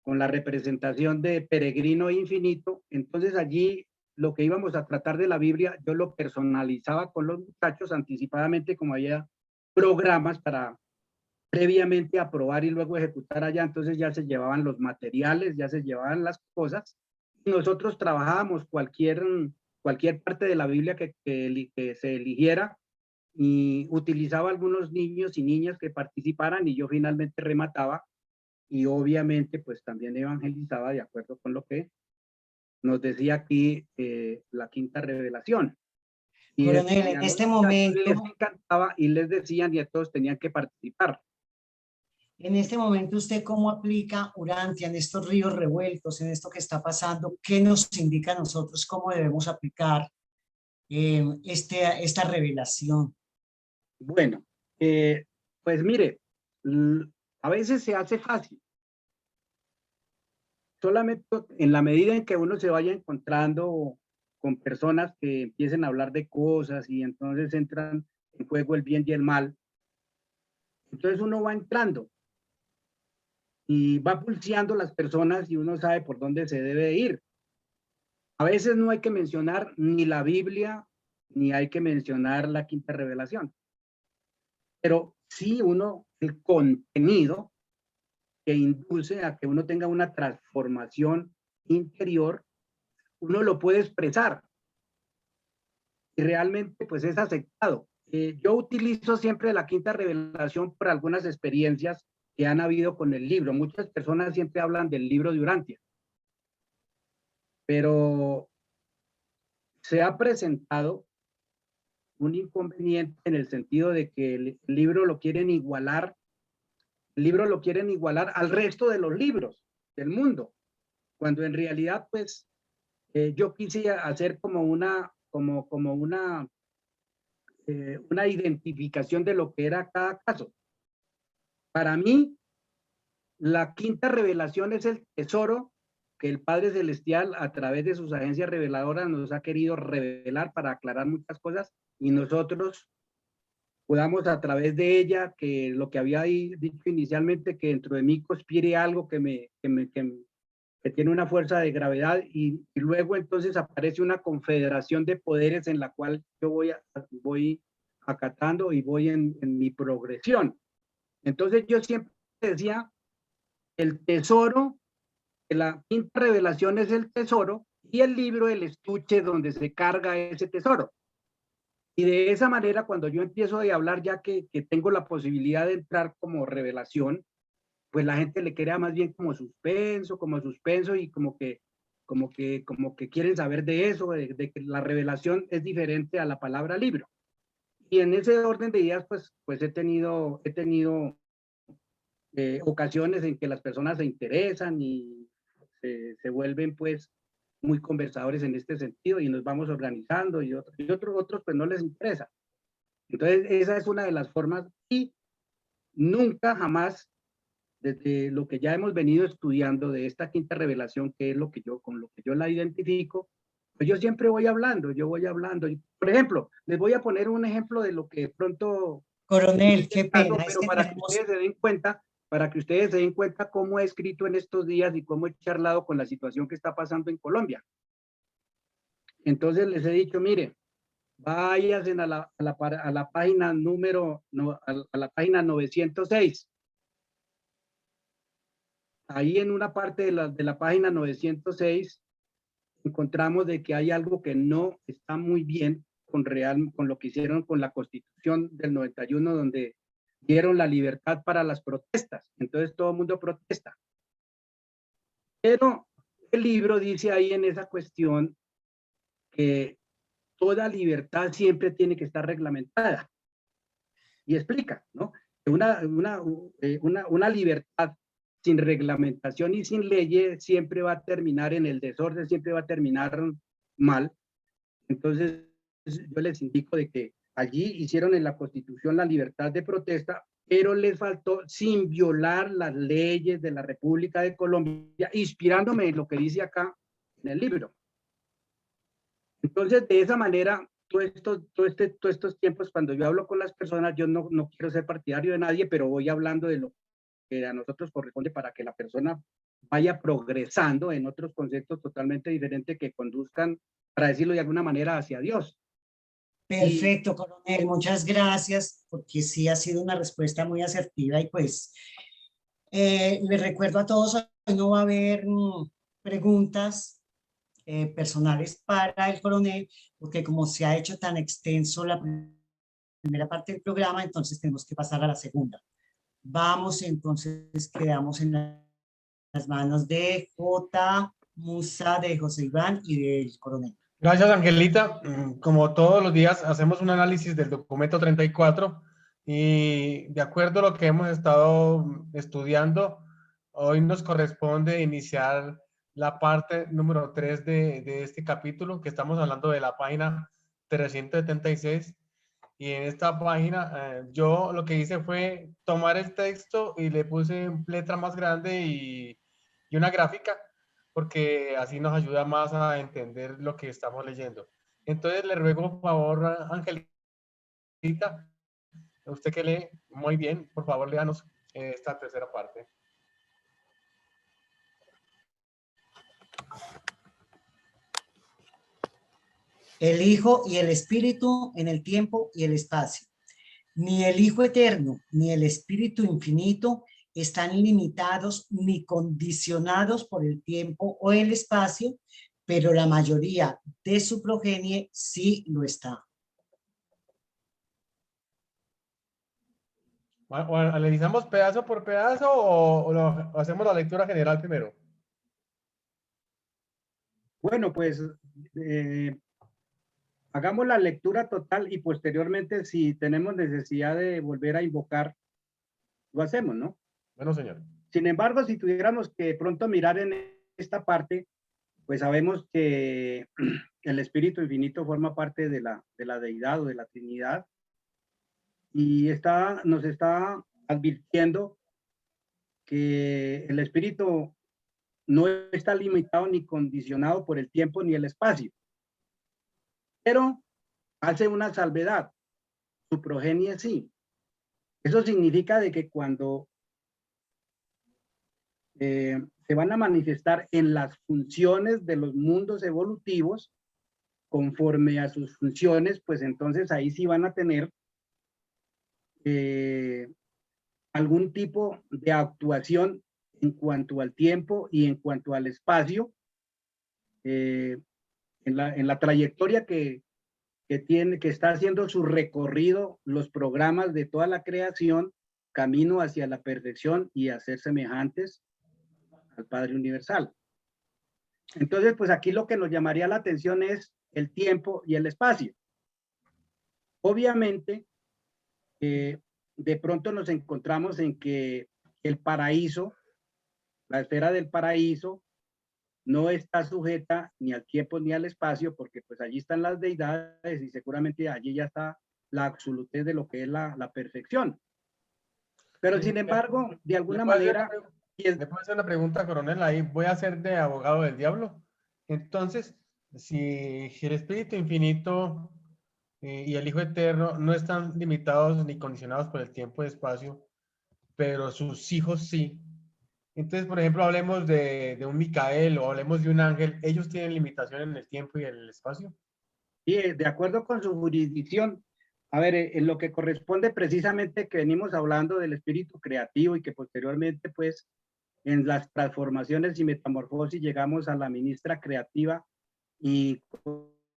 la representación de Peregrino Infinito. Entonces allí lo que íbamos a tratar de la Biblia, yo lo personalizaba con los muchachos anticipadamente, como había programas para previamente aprobar y luego ejecutar allá, entonces ya se llevaban los materiales, ya se llevaban las cosas. Nosotros trabajábamos cualquier parte de la Biblia que se eligiera y utilizaba algunos niños y niñas que participaran y yo finalmente remataba y obviamente pues también evangelizaba de acuerdo con lo que nos decía aquí la quinta revelación. Y Coronel, en este momento, les encantaba y les decían y a todos tenían que participar. en este momento, ¿usted cómo aplica Urantia en estos ríos revueltos, en esto que está pasando? ¿Qué nos indica a nosotros cómo debemos aplicar esta revelación? Bueno, pues mire, a veces se hace fácil. Solamente en la medida en que uno se vaya encontrando con personas que empiecen a hablar de cosas y entonces entran en juego el bien y el mal, entonces uno va entrando y va pulseando las personas y uno sabe por dónde se debe ir. A veces no hay que mencionar ni la Biblia, ni hay que mencionar la quinta revelación. Pero sí el contenido que induce a que uno tenga una transformación interior, uno lo puede expresar. Y realmente pues es aceptado. Yo utilizo siempre la quinta revelación por algunas experiencias que han habido con el libro. Muchas personas siempre hablan del libro de Urantia. Pero se ha presentado un inconveniente en el sentido de que el libro lo quieren igualar al resto de los libros del mundo, cuando en realidad pues yo quise hacer como una identificación de lo que era cada caso. Para mí, la quinta revelación es el tesoro que el Padre Celestial a través de sus agencias reveladoras nos ha querido revelar para aclarar muchas cosas y nosotros podamos a través de ella, que lo que había dicho inicialmente, que dentro de mí conspire algo que tiene una fuerza de gravedad y luego entonces aparece una confederación de poderes en la cual yo voy acatando y voy en mi progresión. Entonces yo siempre decía, el tesoro, la quinta revelación es el tesoro y el libro el estuche donde se carga ese tesoro. Y de esa manera, cuando yo empiezo a hablar ya que tengo la posibilidad de entrar como revelación, pues la gente le crea más bien como suspenso y como que quieren saber de eso, de que la revelación es diferente a la palabra libro. Y en ese orden de ideas, pues he tenido ocasiones en que las personas se interesan y se vuelven pues muy conversadores en este sentido y nos vamos organizando y otros pues no les interesa. Entonces esa es una de las formas y nunca jamás desde lo que ya hemos venido estudiando de esta quinta revelación, que es con lo que yo la identifico, pues yo siempre voy hablando. Por ejemplo, les voy a poner un ejemplo de lo que de pronto... Coronel, qué pena. Pero para que ustedes se den cuenta cómo he escrito en estos días y cómo he charlado con la situación que está pasando en Colombia. Entonces les he dicho, mire, váyanse a la página a la página 906. Ahí en una parte de la página 906 encontramos de que hay algo que no está muy bien con lo que hicieron con la Constitución del 91, donde dieron la libertad para las protestas. Entonces todo el mundo protesta. Pero el libro dice ahí en esa cuestión que toda libertad siempre tiene que estar reglamentada. y explica, ¿no? Una libertad sin reglamentación y sin leyes siempre va a terminar en el desorden, siempre va a terminar mal. Entonces, yo les indico de que allí hicieron en la Constitución la libertad de protesta, pero les faltó sin violar las leyes de la República de Colombia, inspirándome en lo que dice acá en el libro. Entonces, de esa manera, todos estos tiempos, cuando yo hablo con las personas, yo no quiero ser partidario de nadie, pero voy hablando de lo que a nosotros corresponde para que la persona vaya progresando en otros conceptos totalmente diferentes que conduzcan, para decirlo de alguna manera, hacia Dios. Perfecto, coronel, muchas gracias, porque sí ha sido una respuesta muy asertiva y pues les recuerdo a todos, hoy no va a haber preguntas personales para el coronel, porque como se ha hecho tan extenso la primera parte del programa, entonces tenemos que pasar a la segunda. Vamos, entonces quedamos en las manos de J. Musa, de José Iván y del coronel. Gracias, Angelita. Como todos los días, hacemos un análisis del documento 34 y de acuerdo a lo que hemos estado estudiando, hoy nos corresponde iniciar la parte número 3 de este capítulo, que estamos hablando de la página 376. Y en esta página yo lo que hice fue tomar el texto y le puse letra más grande y una gráfica, porque así nos ayuda más a entender lo que estamos leyendo. Entonces le ruego por favor, Angelita, usted que lee muy bien, por favor léanos esta tercera parte. El Hijo y el Espíritu en el tiempo y el espacio. Ni el Hijo eterno, ni el Espíritu infinito están limitados ni condicionados por el tiempo o el espacio, pero la mayoría de su progenie sí lo está. Bueno, ¿analizamos pedazo por pedazo o hacemos la lectura general primero? Bueno, pues hagamos la lectura total y posteriormente, si tenemos necesidad de volver a invocar, lo hacemos, ¿no? Bueno, señor. Sin embargo, si tuviéramos que pronto mirar en esta parte, pues sabemos que el Espíritu Infinito forma parte de la deidad o de la Trinidad y nos está advirtiendo que el Espíritu no está limitado ni condicionado por el tiempo ni el espacio, pero hace una salvedad, su progenie sí. Eso significa de que cuando se van a manifestar en las funciones de los mundos evolutivos, conforme a sus funciones, pues entonces ahí sí van a tener algún tipo de actuación en cuanto al tiempo y en cuanto al espacio, en la trayectoria que está haciendo su recorrido los programas de toda la creación, camino hacia la perfección y a ser semejantes al Padre Universal. Entonces, pues aquí lo que nos llamaría la atención es el tiempo y el espacio. Obviamente, de pronto nos encontramos en que el paraíso, la esfera del paraíso, no está sujeta ni al tiempo ni al espacio, porque pues allí están las deidades y seguramente allí ya está la absolutez de lo que es la perfección. Pero sin embargo, de alguna manera... ¿Me puede hacer una pregunta, coronel? Ahí voy a ser de abogado del diablo. Entonces, si el Espíritu Infinito y el Hijo Eterno no están limitados ni condicionados por el tiempo y espacio, pero sus hijos sí. Entonces, por ejemplo, hablemos de un Micael o hablemos de un ángel, ¿ellos tienen limitación en el tiempo y en el espacio? Sí, de acuerdo con su jurisdicción. A ver, en lo que corresponde precisamente que venimos hablando del espíritu creativo y que posteriormente, pues, en las transformaciones y metamorfosis llegamos a la ministra creativa y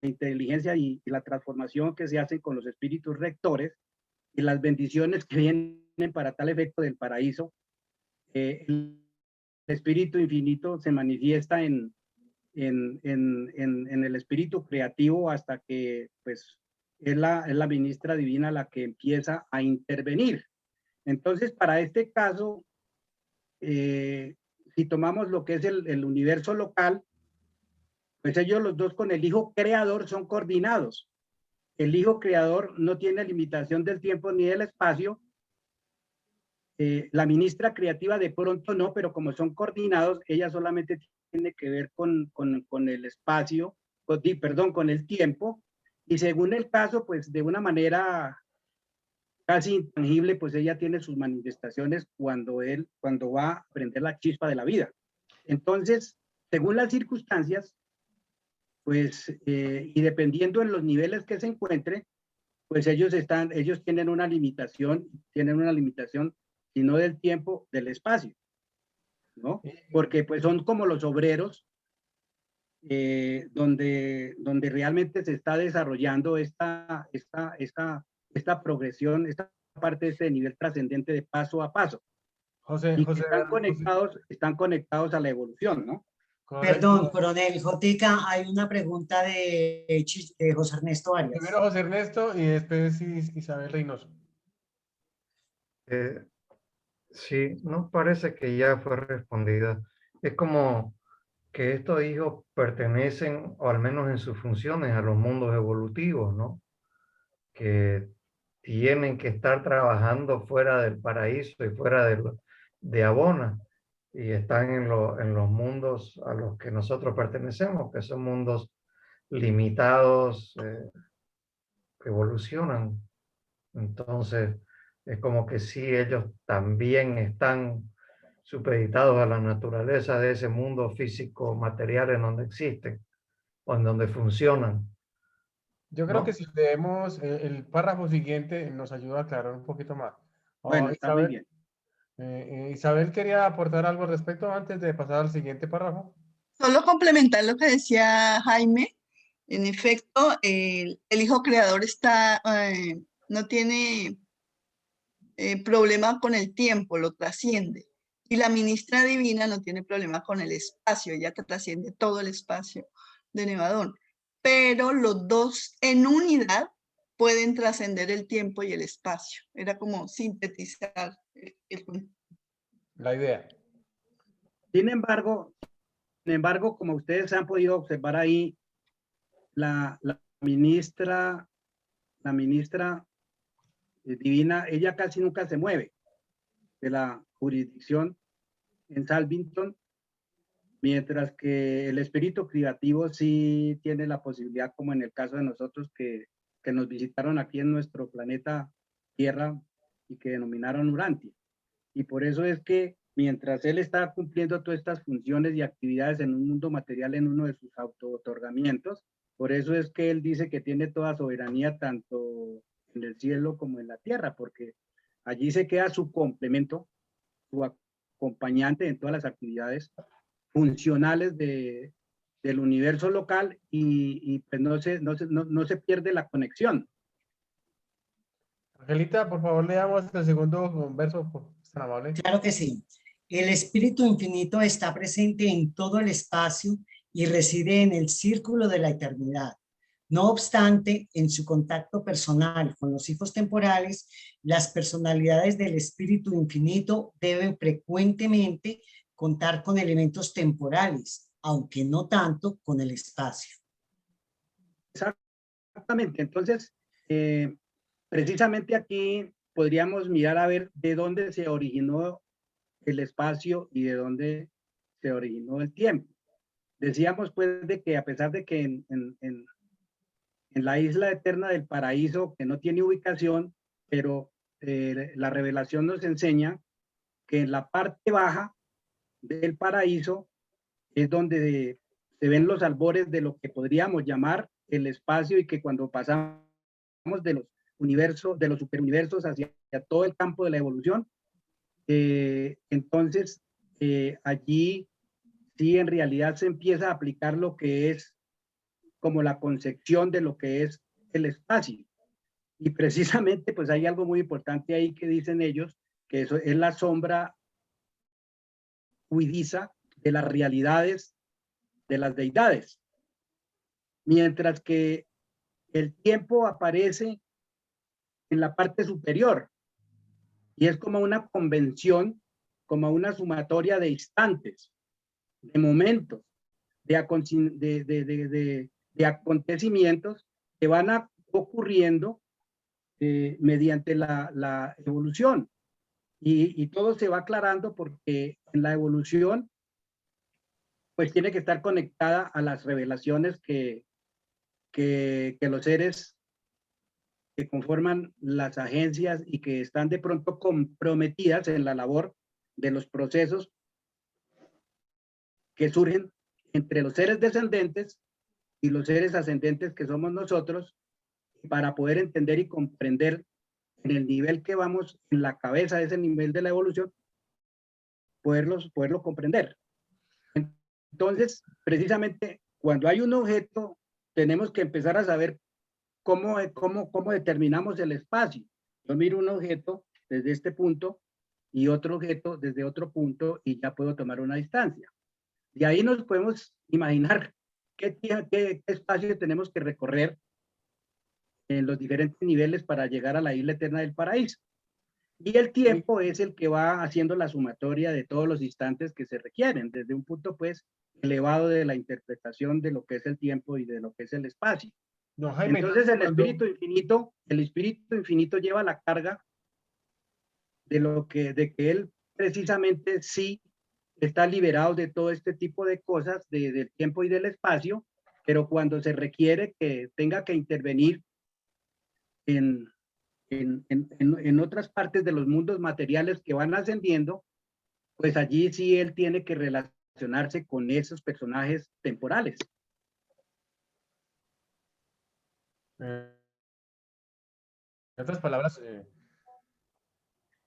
inteligencia y la transformación que se hace con los espíritus rectores y las bendiciones que vienen para tal efecto del paraíso. El espíritu infinito se manifiesta en el espíritu creativo hasta que pues es la ministra divina la que empieza a intervenir. Entonces, para este caso, si tomamos lo que es el universo local, pues ellos los dos con el hijo creador son coordinados. El hijo creador no tiene limitación del tiempo ni del espacio. La ministra creativa de pronto no, pero como son coordinados, ella solamente tiene que ver con el espacio, con el tiempo, y según el caso, pues de una manera casi intangible, pues ella tiene sus manifestaciones cuando va a prender la chispa de la vida. Entonces, según las circunstancias, pues, y dependiendo en los niveles que se encuentre, pues ellos tienen una limitación, sino del tiempo, del espacio, ¿no? Porque pues son como los obreros, donde realmente se está desarrollando esta progresión, esta parte de este nivel trascendente de paso a paso. Y que están conectados a la evolución, ¿no? Perdón, coronel Jotica, hay una pregunta de José Ernesto Arias. Primero José Ernesto y después Isabel Reynoso. Sí, nos parece que ya fue respondida. Es como que estos hijos pertenecen, o al menos en sus funciones, a los mundos evolutivos, ¿no? Que tienen que estar trabajando fuera del paraíso y fuera de Abona, y están en los mundos a los que nosotros pertenecemos, que son mundos limitados, que evolucionan. Entonces, es como que sí, ellos también están supeditados a la naturaleza de ese mundo físico material en donde existen o en donde funcionan. Yo creo ¿no? que si leemos el párrafo siguiente nos ayuda a aclarar un poquito más. Bueno, está muy bien. Isabel quería aportar algo al respecto antes de pasar al siguiente párrafo. Solo complementar lo que decía Jaime. En efecto, el hijo creador no tiene problema con el tiempo, lo trasciende. Y la ministra divina no tiene problema con el espacio, ella trasciende todo el espacio de Nevadón. Pero los dos en unidad pueden trascender el tiempo y el espacio. Era como sintetizar la idea. Sin embargo, como ustedes han podido observar ahí, la ministra divina, ella casi nunca se mueve de la jurisdicción en Salvington, mientras que el espíritu creativo sí tiene la posibilidad, como en el caso de nosotros que nos visitaron aquí en nuestro planeta Tierra y que denominaron Urantia. Y por eso es que mientras él está cumpliendo todas estas funciones y actividades en un mundo material, en uno de sus auto-otorgamientos, por eso es que él dice que tiene toda soberanía tanto en el cielo como en la tierra, porque allí se queda su complemento, su acompañante en todas las actividades funcionales del universo local y pues no se pierde la conexión. Angelita, por favor, leamos el segundo verso, por tan amable. Claro que sí. El Espíritu Infinito está presente en todo el espacio y reside en el círculo de la eternidad. No obstante, en su contacto personal con los hijos temporales, las personalidades del Espíritu Infinito deben frecuentemente contar con elementos temporales, aunque no tanto con el espacio. Exactamente. Entonces, precisamente aquí podríamos mirar a ver de dónde se originó el espacio y de dónde se originó el tiempo. Decíamos pues de que a pesar de que en la isla eterna del paraíso, que no tiene ubicación, pero la revelación nos enseña que en la parte baja del paraíso es donde se ven los albores de lo que podríamos llamar el espacio, y que cuando pasamos de los universos, de los superuniversos hacia todo el campo de la evolución, entonces allí sí en realidad se empieza a aplicar lo que es como la concepción de lo que es el espacio. Y precisamente pues hay algo muy importante ahí que dicen ellos, que eso es la sombra huidiza de las realidades de las deidades. Mientras que el tiempo aparece en la parte superior y es como una convención, como una sumatoria de instantes, de momentos, de acontecimientos que van ocurriendo mediante la evolución. Y todo se va aclarando porque en la evolución pues tiene que estar conectada a las revelaciones que los seres que conforman las agencias y que están de pronto comprometidas en la labor de los procesos que surgen entre los seres descendentes y los seres ascendentes que somos nosotros, para poder entender y comprender en el nivel que vamos, en la cabeza de ese nivel de la evolución, poderlo comprender. Entonces, precisamente, cuando hay un objeto, tenemos que empezar a saber cómo determinamos el espacio. Yo miro un objeto desde este punto y otro objeto desde otro punto y ya puedo tomar una distancia. Y ahí nos podemos imaginar qué espacio tenemos que recorrer en los diferentes niveles para llegar a la isla eterna del paraíso. Y el tiempo es el que va haciendo la sumatoria de todos los instantes que se requieren, desde un punto pues elevado de la interpretación de lo que es el tiempo y de lo que es el espacio. No, Jaime, Entonces el espíritu infinito lleva la carga de que él precisamente sí está liberado de todo este tipo de cosas, del tiempo y del espacio, pero cuando se requiere que tenga que intervenir en otras partes de los mundos materiales que van ascendiendo, pues allí sí él tiene que relacionarse con esos personajes temporales. En otras palabras,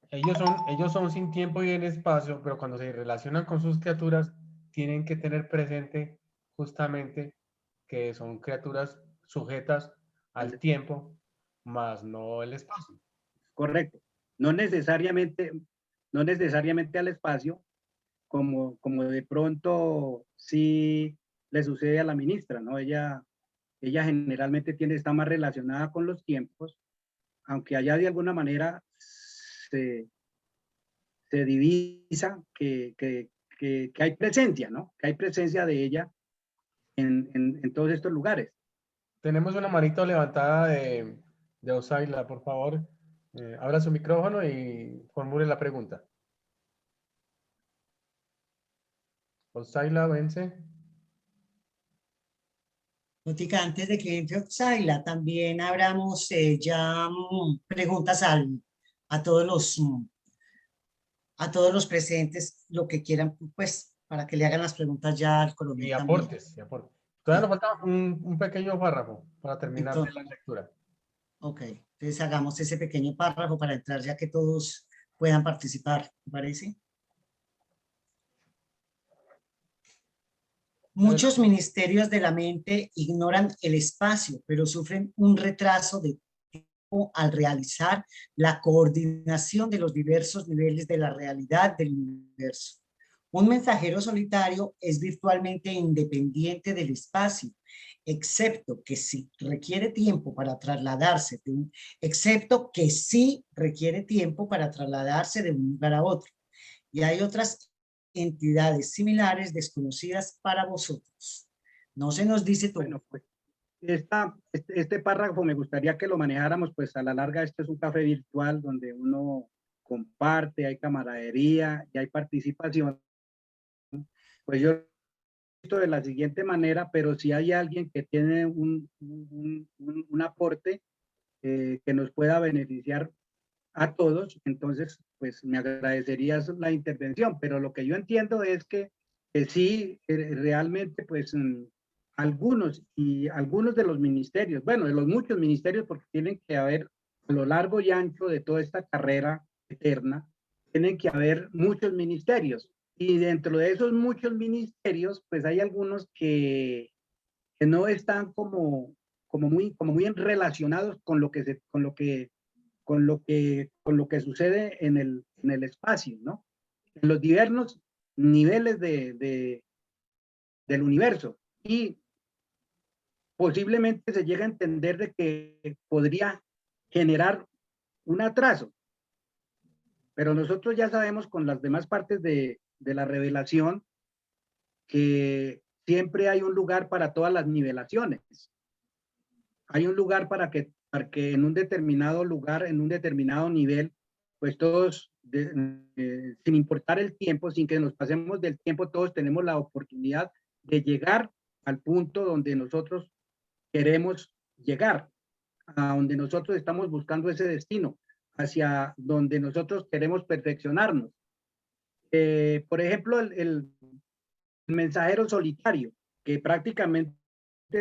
ellos son sin tiempo y en espacio, pero cuando se relacionan con sus criaturas, tienen que tener presente justamente que son criaturas sujetas al tiempo, más no el espacio. Correcto. No necesariamente al espacio, como de pronto sí le sucede a la ministra, ¿no? Ella generalmente está más relacionada con los tiempos, aunque allá de alguna manera se divisa que hay presencia, ¿no? Que hay presencia de ella en todos estos lugares. Tenemos una manito levantada de Osaila, por favor. Abra su micrófono y formule la pregunta. Osaila, vence. Notica, antes de que entre Oxaila, también abramos ya preguntas a todos los presentes, lo que quieran, pues, para que le hagan las preguntas ya al coronel Y también. aportes, y aportes. Todavía nos falta un pequeño párrafo para terminar de la lectura. Ok, entonces hagamos ese pequeño párrafo para entrar ya que todos puedan participar, ¿te parece? Muchos ministerios de la mente ignoran el espacio, pero sufren un retraso de tiempo al realizar la coordinación de los diversos niveles de la realidad del universo. Un mensajero solitario es virtualmente independiente del espacio, excepto que sí requiere tiempo para trasladarse de un lugar a otro. Y hay otras entidades similares desconocidas para vosotros. No se nos dice todo. Bueno, pues este párrafo me gustaría que lo manejáramos, pues a la larga esto es un café virtual donde uno comparte, hay camaradería y hay participación. Pues yo esto de la siguiente manera, pero si hay alguien que tiene un aporte que nos pueda beneficiar a todos, entonces pues me agradecería la intervención, pero lo que yo entiendo es que sí, realmente pues algunos de los ministerios, bueno, de los muchos ministerios, porque tienen que haber a lo largo y ancho de toda esta carrera eterna, tienen que haber muchos ministerios. Y dentro de esos muchos ministerios, pues hay algunos que no están como muy relacionados con lo que sucede en el espacio, ¿no? En los diversos niveles del universo. Y posiblemente se llega a entender de que podría generar un atraso. Pero nosotros ya sabemos con las demás partes de la revelación que siempre hay un lugar para todas las nivelaciones. Hay un lugar para que en un determinado lugar, en un determinado nivel, pues todos, sin importar el tiempo, sin que nos pasemos del tiempo, todos tenemos la oportunidad de llegar al punto donde nosotros queremos llegar, a donde nosotros estamos buscando ese destino, hacia donde nosotros queremos perfeccionarnos. Por ejemplo, el mensajero solitario, que prácticamente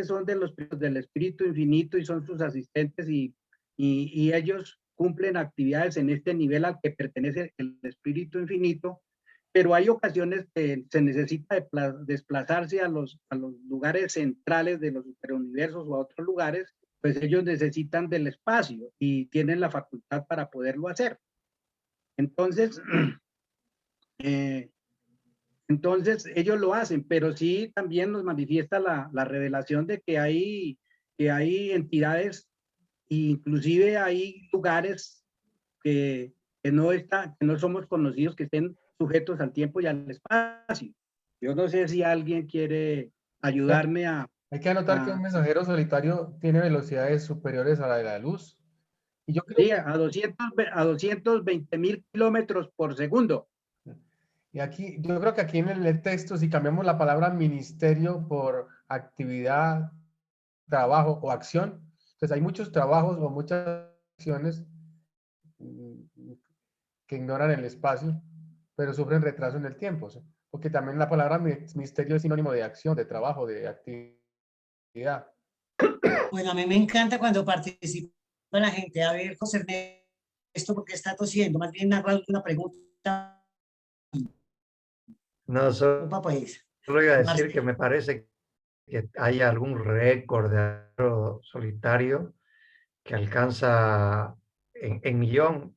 son de los del Espíritu Infinito y son sus asistentes y ellos cumplen actividades en este nivel al que pertenece el Espíritu Infinito, pero hay ocasiones que se necesita desplazarse a los lugares centrales de los superuniversos o a otros lugares, pues ellos necesitan del espacio y tienen la facultad para poderlo hacer. Entonces, entonces ellos lo hacen, pero sí también nos manifiesta la revelación de que hay entidades, inclusive hay lugares que no somos conocidos, que estén sujetos al tiempo y al espacio. Yo no sé si alguien quiere ayudarme a... Hay que anotar que un mensajero solitario tiene velocidades superiores a la de la luz. Y yo creo Sí, a 220.000 kilómetros por segundo. Y aquí, yo creo que aquí en el texto, si cambiamos la palabra ministerio por actividad, trabajo o acción, pues hay muchos trabajos o muchas acciones que ignoran el espacio, pero sufren retraso en el tiempo, ¿sí? Porque también la palabra ministerio es sinónimo de acción, de trabajo, de actividad. Bueno, a mí me encanta cuando participa la gente. A ver, José Ernesto, ¿por qué está tosiendo? Más bien hago alguna pregunta. No, solo Pues, iba a decir que me parece que hay algún récord de arroz solitario que alcanza en millón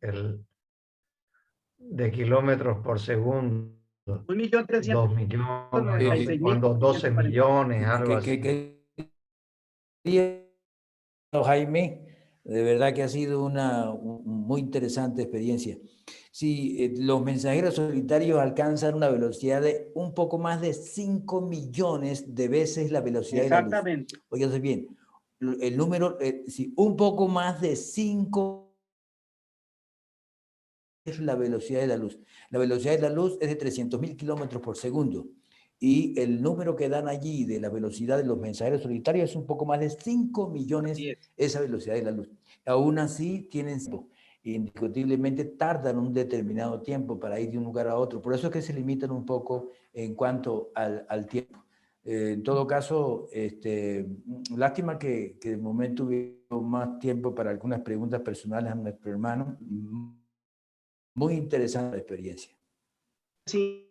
de kilómetros por segundo. 2.396.000. Cuando 12 millones, algo así. Jaime, de verdad que ha sido una muy interesante experiencia. Sí, los mensajeros solitarios alcanzan una velocidad de un poco más de 5 millones de veces la velocidad de la luz. Exactamente. Óigase bien, el número, sí, un poco más de 5 es la velocidad de la luz. La velocidad de la luz es de 300.000 kilómetros por segundo. Y el número que dan allí de la velocidad de los mensajeros solitarios es un poco más de 5 millones esa velocidad de la luz. Aún así, tienen indiscutiblemente tardan un determinado tiempo para ir de un lugar a otro. Por eso es que se limitan un poco en cuanto al tiempo. En todo caso, lástima que de momento hubo más tiempo para algunas preguntas personales a nuestro hermano. Muy interesante la experiencia. Sí,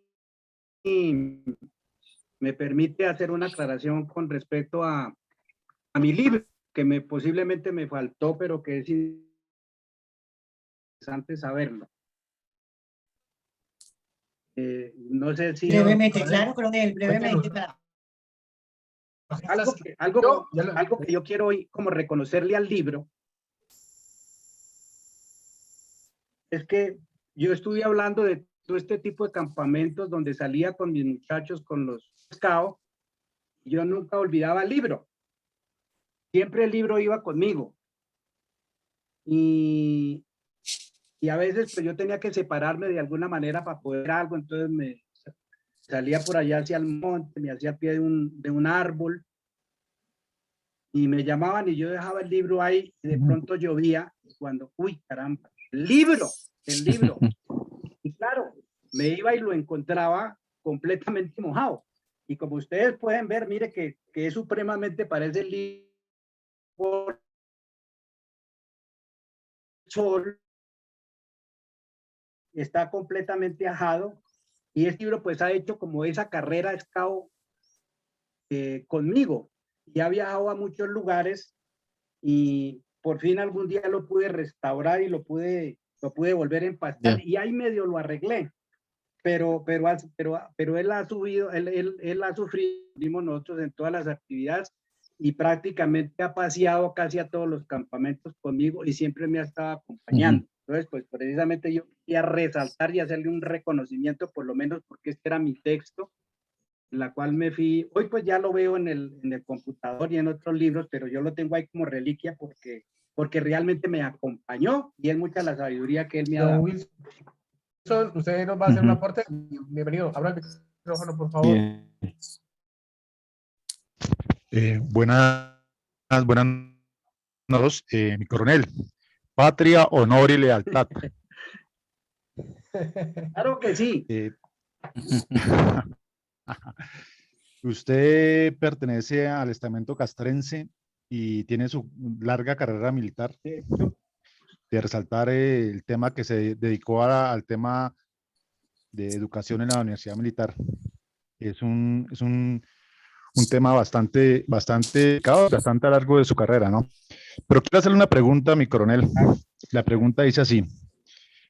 me permite hacer una aclaración con respecto a mi libro, que posiblemente me faltó, pero que es interesante saberlo. No sé si... Brevemente, claro, coronel, brevemente. Algo que yo quiero hoy como reconocerle al libro es que yo estuve hablando de todo este tipo de campamentos donde salía con mis muchachos, con los scouts, y yo nunca olvidaba el libro. Siempre el libro iba conmigo. Y a veces pues yo tenía que separarme de alguna manera para poder algo, entonces me salía por allá hacia el monte, me hacía pie de un árbol, y me llamaban y yo dejaba el libro ahí, y de pronto llovía, y cuando, uy, caramba, el libro. Y claro, me iba y lo encontraba completamente mojado. Y como ustedes pueden ver, mire que es supremamente, parece el libro sol, está completamente ajado, y este libro pues ha hecho como esa carrera scout conmigo, y ha viajado a muchos lugares, y por fin algún día lo pude restaurar y lo pude volver a empastar, y ahí medio lo arreglé, pero él ha subido, él ha sufrido, nosotros en todas las actividades, y prácticamente ha paseado casi a todos los campamentos conmigo y siempre me ha estado acompañando. Entonces, pues precisamente yo quería resaltar y hacerle un reconocimiento, por lo menos porque este era mi texto, en la cual me fui, hoy pues ya lo veo en el computador y en otros libros, pero yo lo tengo ahí como reliquia porque realmente me acompañó y es mucha la sabiduría que él me ha Don dado. Wilson, usted nos va a hacer un aporte. Bienvenido. Abra el micrófono, por favor. Bien. Buenas noches, mi coronel. Patria, honor y lealtad. Claro que sí. Usted pertenece al estamento castrense y tiene su larga carrera militar. De resaltar el tema que se dedicó al tema de educación en la Universidad Militar. Es un tema bastante delicado, bastante largo de su carrera, ¿no? Pero quiero hacerle una pregunta a mi coronel. La pregunta dice así: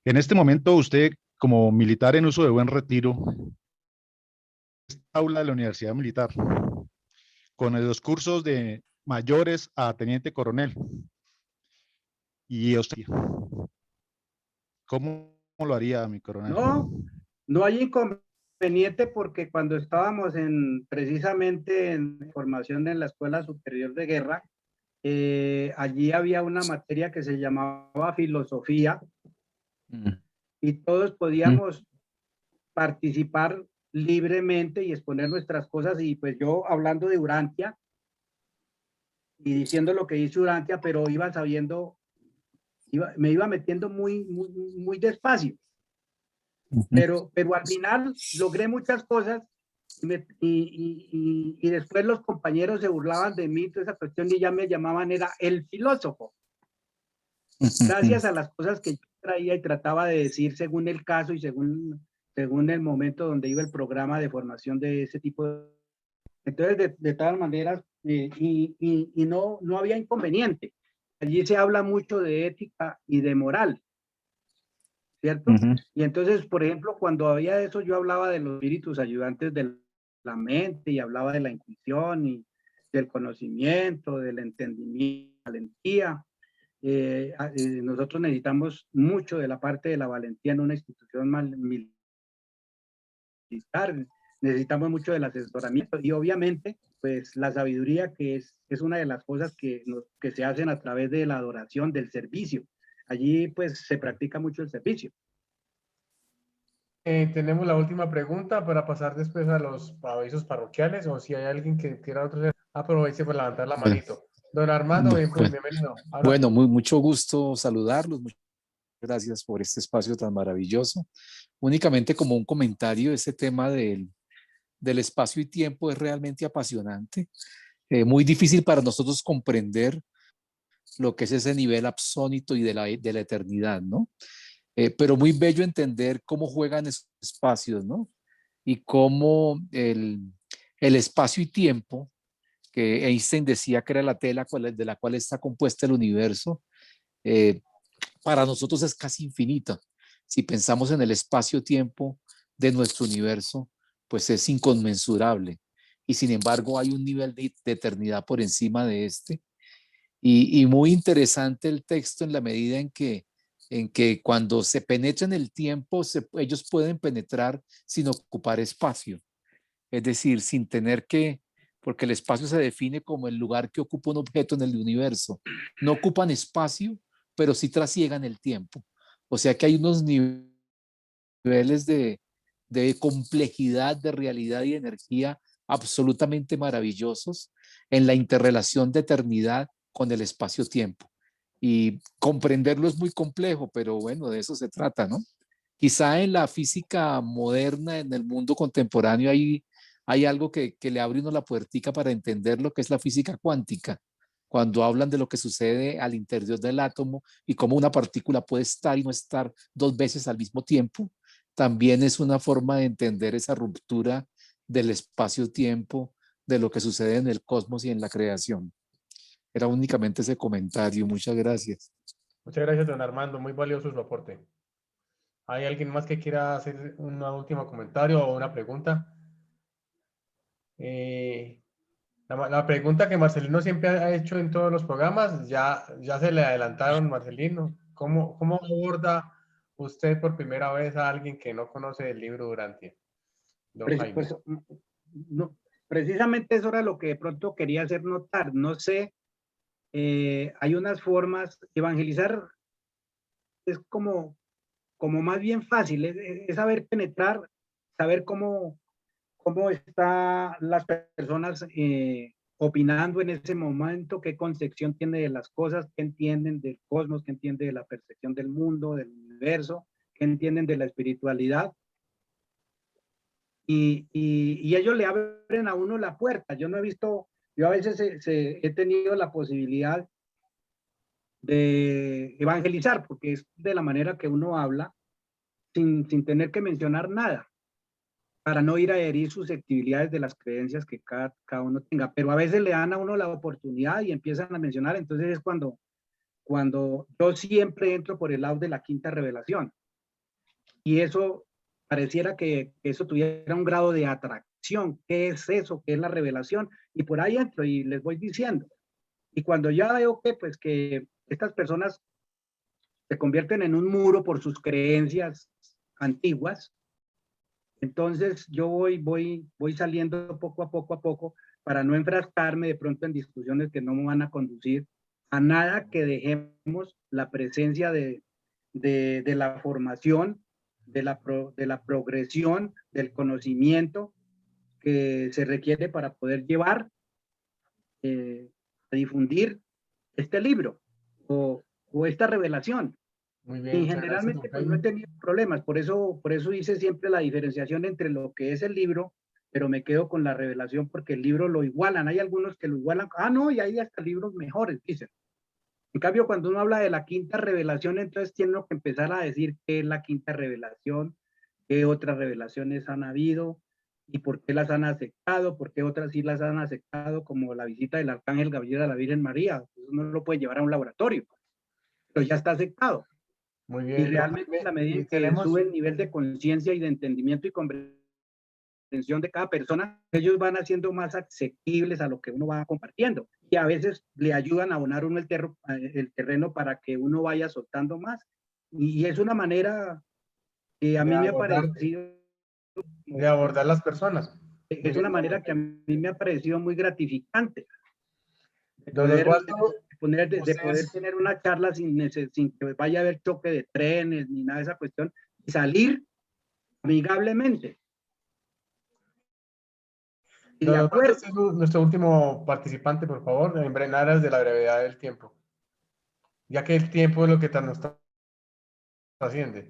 en este momento usted, como militar en uso de buen retiro, aula de la Universidad Militar, con los cursos de mayores a teniente coronel, y usted, ¿cómo lo haría, mi coronel? No hay inconveniente porque cuando estábamos precisamente en formación en la Escuela Superior de Guerra, allí había una materia que se llamaba filosofía y todos podíamos participar libremente y exponer nuestras cosas, y pues yo hablando de Urantia y diciendo lo que dice Urantia, pero iba sabiendo, me iba metiendo muy despacio. Pero al final logré muchas cosas y después los compañeros se burlaban de mí, toda esa cuestión, y ya me llamaban, era el filósofo. Gracias a las cosas que yo traía y trataba de decir según el caso y según el momento donde iba el programa de formación de ese tipo de... Entonces, de todas maneras, no había inconveniente. Allí se habla mucho de ética y de moral, ¿cierto? Y entonces, por ejemplo, cuando había eso, yo hablaba de los espíritus ayudantes de la mente y hablaba de la intuición y del conocimiento, del entendimiento, valentía. Nosotros necesitamos mucho de la parte de la valentía en una institución militar, necesitamos mucho del asesoramiento y obviamente pues la sabiduría, que es una de las cosas que se hacen a través de la adoración, del servicio. Allí pues se practica mucho el servicio. Tenemos la última pregunta para pasar después a los avisos parroquiales, o si hay alguien que quiera otro, aproveche para levantar la manito. Don Armando, bienvenido. Bueno, mucho gusto saludarlos. Muchas gracias por este espacio tan maravilloso. Únicamente como un comentario, este tema del espacio y tiempo es realmente apasionante. Muy difícil para nosotros comprender lo que es ese nivel absónito y de la eternidad, ¿no? Pero muy bello entender cómo juegan esos espacios, ¿no? Y cómo el espacio y tiempo, que Einstein decía que era la tela de la cual está compuesta el universo, para nosotros es casi infinita. Si pensamos en el espacio-tiempo de nuestro universo, pues es inconmensurable. Y sin embargo hay un nivel de eternidad por encima de este. Y muy interesante el texto en la medida en que cuando se penetra en el tiempo, ellos pueden penetrar sin ocupar espacio. Es decir, sin tener que, porque el espacio se define como el lugar que ocupa un objeto en el universo. No ocupan espacio, pero sí trasiegan el tiempo. O sea que hay unos niveles de complejidad, de realidad y de energía absolutamente maravillosos en la interrelación de eternidad con el espacio-tiempo. Y comprenderlo es muy complejo, pero bueno, de eso se trata, ¿no? Quizá en la física moderna, en el mundo contemporáneo, hay algo que le abre uno la puertica para entender lo que es la física cuántica, cuando hablan de lo que sucede al interior del átomo y cómo una partícula puede estar y no estar dos veces al mismo tiempo. También es una forma de entender esa ruptura del espacio-tiempo, de lo que sucede en el cosmos y en la creación. Era únicamente ese comentario. Muchas gracias. Muchas gracias, don Armando. Muy valioso su aporte. ¿Hay alguien más que quiera hacer un último comentario o una pregunta? La pregunta que Marcelino siempre ha hecho en todos los programas, ya se le adelantaron, Marcelino. ¿Cómo aborda usted por primera vez a alguien que no conoce el libro Durantia? Don Jaime. Pues, no, precisamente eso era lo que de pronto quería hacer notar. No sé, hay unas formas, evangelizar es como más bien fácil, es saber penetrar, saber cómo están las personas opinando en ese momento, qué concepción tiene de las cosas, qué entienden del cosmos, qué entienden de la percepción del mundo, del universo, qué entienden de la espiritualidad. Y ellos le abren a uno la puerta. Yo no he visto, yo a veces he tenido la posibilidad de evangelizar, porque es de la manera que uno habla, sin tener que mencionar nada, para no ir a herir susceptibilidades de las creencias que cada uno tenga. Pero a veces le dan a uno la oportunidad y empiezan a mencionar, entonces es cuando yo siempre entro por el lado de la quinta revelación. Y eso pareciera que eso tuviera un grado de atracción. ¿Qué es eso? ¿Qué es la revelación? Y por ahí entro y les voy diciendo. Y cuando ya veo que estas personas se convierten en un muro por sus creencias antiguas, entonces yo voy saliendo poco a poco para no enfrascarme de pronto en discusiones que no me van a conducir a nada, que dejemos la presencia de la formación, de la progresión, del conocimiento que se requiere para poder llevar a difundir este libro o esta revelación. Muy bien, Y muchas generalmente gracias, pues, no he tenido problemas, por eso hice siempre la diferenciación entre lo que es el libro, pero me quedo con la revelación porque el libro lo igualan. Hay algunos que lo igualan, no, y hay hasta libros mejores, dicen. En cambio, cuando uno habla de la quinta revelación, entonces tiene que empezar a decir qué es la quinta revelación, qué otras revelaciones han habido y por qué las han aceptado, por qué otras sí las han aceptado, como la visita del Arcángel Gabriel a la Virgen María. Uno no lo puede llevar a un laboratorio, pero ya está aceptado. Muy Y bien. realmente, a la medida en que sube el nivel de conciencia y de entendimiento y comprensión de cada persona, ellos van haciendo más accesibles a lo que uno va compartiendo. Y a veces le ayudan a abonar uno el terreno para que uno vaya soltando más. Y es una manera que a mí me ha parecido... De abordar las personas. Es una manera que a mí me ha parecido muy gratificante. De Don Osvaldo, poder tener una charla sin que vaya a haber choque de trenes ni nada de esa cuestión y salir amigablemente. Don Osvaldo, este es nuestro último participante, por favor, en aras de la brevedad del tiempo, ya que el tiempo es lo que nos está haciendo.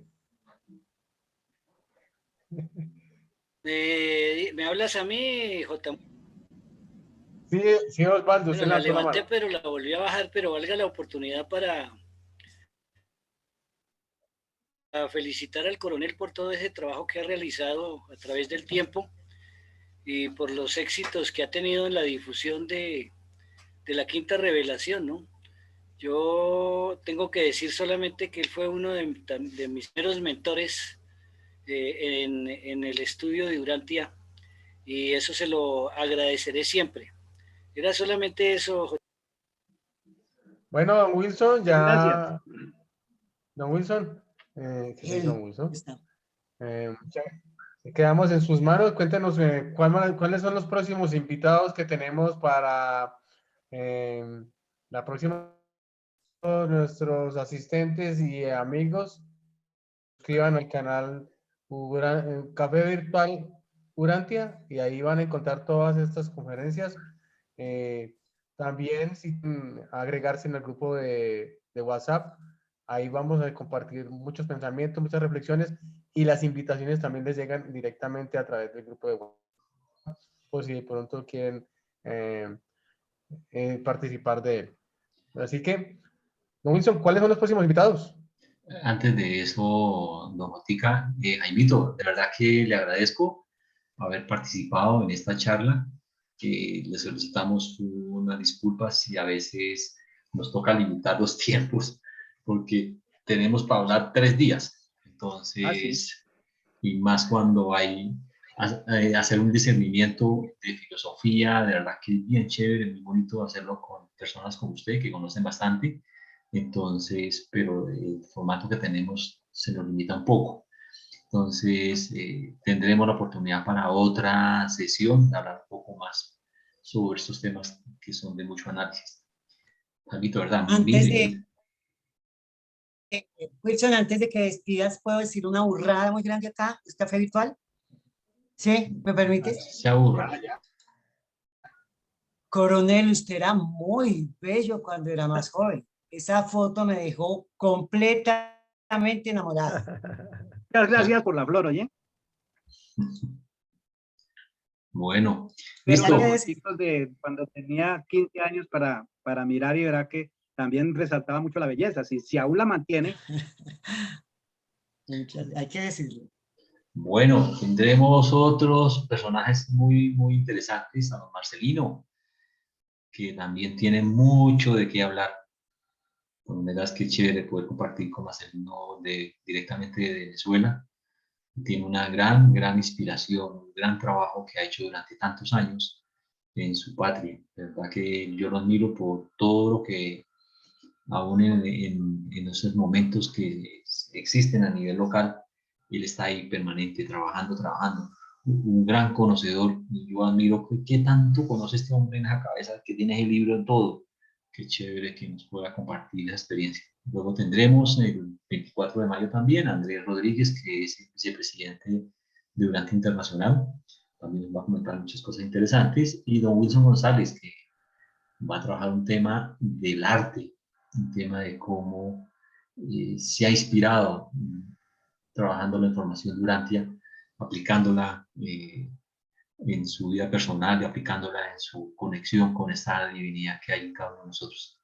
¿Me hablas a mí, J? Sí, Osvaldo. Bueno, la levanté, pero la volví a bajar, pero valga la oportunidad para felicitar al coronel por todo ese trabajo que ha realizado a través del tiempo y por los éxitos que ha tenido en la difusión de la quinta revelación, ¿no? Yo tengo que decir solamente que él fue uno de mis primeros mentores en el estudio de Durantia, y eso se lo agradeceré siempre. Era solamente eso. Bueno, don Wilson, ya... Gracias. Don Wilson, don Wilson. Quedamos en sus manos. Cuéntenos cuáles son los próximos invitados que tenemos para la próxima. Nuestros asistentes y amigos, suscriban al canal Café Virtual Durantia y ahí van a encontrar todas estas conferencias. También sin agregarse en el grupo de WhatsApp, ahí vamos a compartir muchos pensamientos, muchas reflexiones, y las invitaciones también les llegan directamente a través del grupo de WhatsApp, por si de pronto quieren participar de él. Así que, don Wilson, ¿cuáles son los próximos invitados? Antes de eso, don Jotica, Jaimito, de verdad que le agradezco haber participado en esta charla. Le solicitamos una disculpa si a veces nos toca limitar los tiempos, porque tenemos para hablar 3 días. Entonces, y más cuando hay hacer un discernimiento de filosofía, de verdad que es bien chévere, muy bonito hacerlo con personas como usted que conocen bastante. Entonces, pero el formato que tenemos se nos limita un poco. Entonces, tendremos la oportunidad para otra sesión de hablar un poco más sobre estos temas que son de mucho análisis. Jaimito, ¿verdad? Wilson, antes de que despidas, ¿puedo decir una burrada muy grande acá? ¿Es café virtual? ¿Sí? ¿Me permites? Se aburra. Coronel, usted era muy bello cuando era más joven. Esa foto me dejó completamente enamorada. Muchas gracias por la flor, oye. Bueno, listo. listo. De cuando tenía 15 años para mirar y verá que también resaltaba mucho la belleza. Si aún la mantiene. Hay que decirlo. Bueno, tendremos otros personajes muy, muy interesantes, a don Marcelino, que también tiene mucho de qué hablar. Con verdad que chévere poder compartir con Marcelino directamente de Venezuela. Tiene una gran, gran inspiración, un gran trabajo que ha hecho durante tantos años en su patria. De verdad que yo lo admiro por todo lo que aún en esos momentos que existen a nivel local, él está ahí permanente, trabajando. Un gran conocedor. Yo admiro qué tanto conoce este hombre en la cabeza, que tiene el libro en todo. Qué chévere que nos pueda compartir esa experiencia. Luego tendremos el 24 de mayo también a Andrés Rodríguez, que es el vicepresidente de Durante Internacional. También nos va a comentar muchas cosas interesantes. Y don Wilson González, que va a trabajar un tema del arte, un tema de cómo se ha inspirado trabajando la información Durantia, aplicándola en su vida personal y aplicándola en su conexión con esta divinidad que hay en cada uno de nosotros.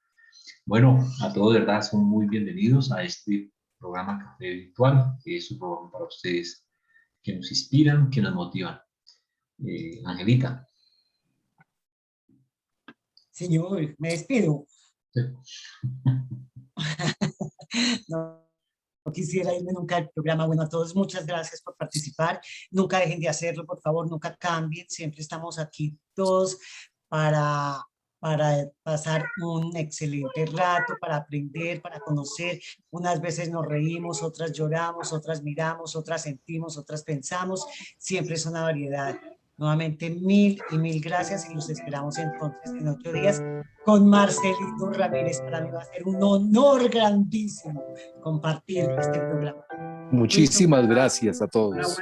Bueno, a todos de verdad son muy bienvenidos a este programa Café Virtual, que es un programa para ustedes que nos inspiran, que nos motivan. Angelita. Señor, me despido. Sí. No quisiera irme nunca del programa. Bueno, a todos muchas gracias por participar. Nunca dejen de hacerlo, por favor, nunca cambien. Siempre estamos aquí todos para pasar un excelente rato, para aprender, para conocer. Unas veces nos reímos, otras lloramos, otras miramos, otras sentimos, otras pensamos. Siempre es una variedad. Nuevamente, mil y mil gracias y los esperamos entonces en 8 días con Marcelino Ramírez. Para mí va a ser un honor grandísimo compartir este programa. Muchísimas gracias a todos.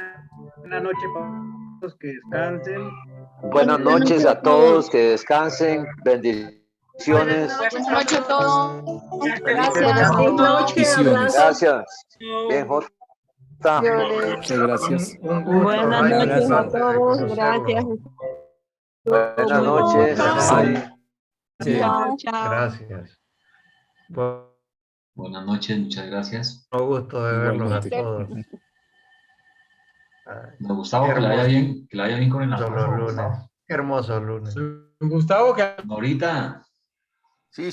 Buenas noches para todos, que descansen. Buenas noches a todos, que descansen. Bendiciones. Buenas noches a todos. Gracias. Gracias. Bien, J. Muchas gracias. Buenas noches a todos. Gracias. Buenas noches. Chao, chao. Gracias. Buenas noches, muchas gracias. Un gusto de verlos a todos. Don Gustavo, que le vaya bien con el almuerzo. Los lunes. Qué hermoso lunes. Gustavo, que ahorita. Sí,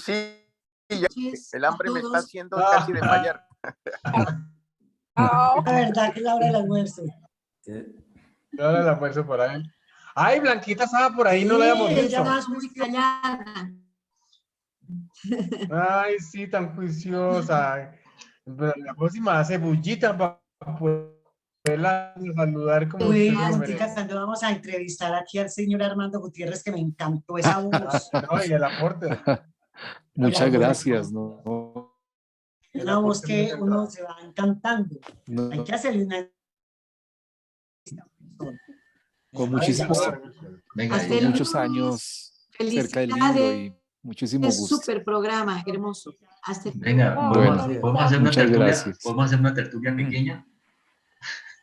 ya, el hambre me está haciendo casi desmayar. La verdad que es la hora del almuerzo. La hora del almuerzo por ahí. Ay, Blanquita estaba por ahí, no la habíamos visto. Ella más muy callada. Ay, sí, tan juiciosa. Pero la próxima hace bullita para poderla saludar como usted lo merece. Cuando vamos a entrevistar aquí al señor Armando Gutiérrez, que me encantó esa voz. No, y el aporte. Muchas gracias. ¿No? Una voz que uno se va encantando. No. Hay que hacerle una... Con muchísimos años cerca del libro y muchísimo gusto. Es súper programa, hermoso. Venga, ¿podemos hacer una tertulia? ¿Podemos hacer una tertulia pequeña?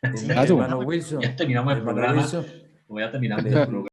Claro. Hermano Wilson. Ya terminamos el programa. Voy a terminar el programa.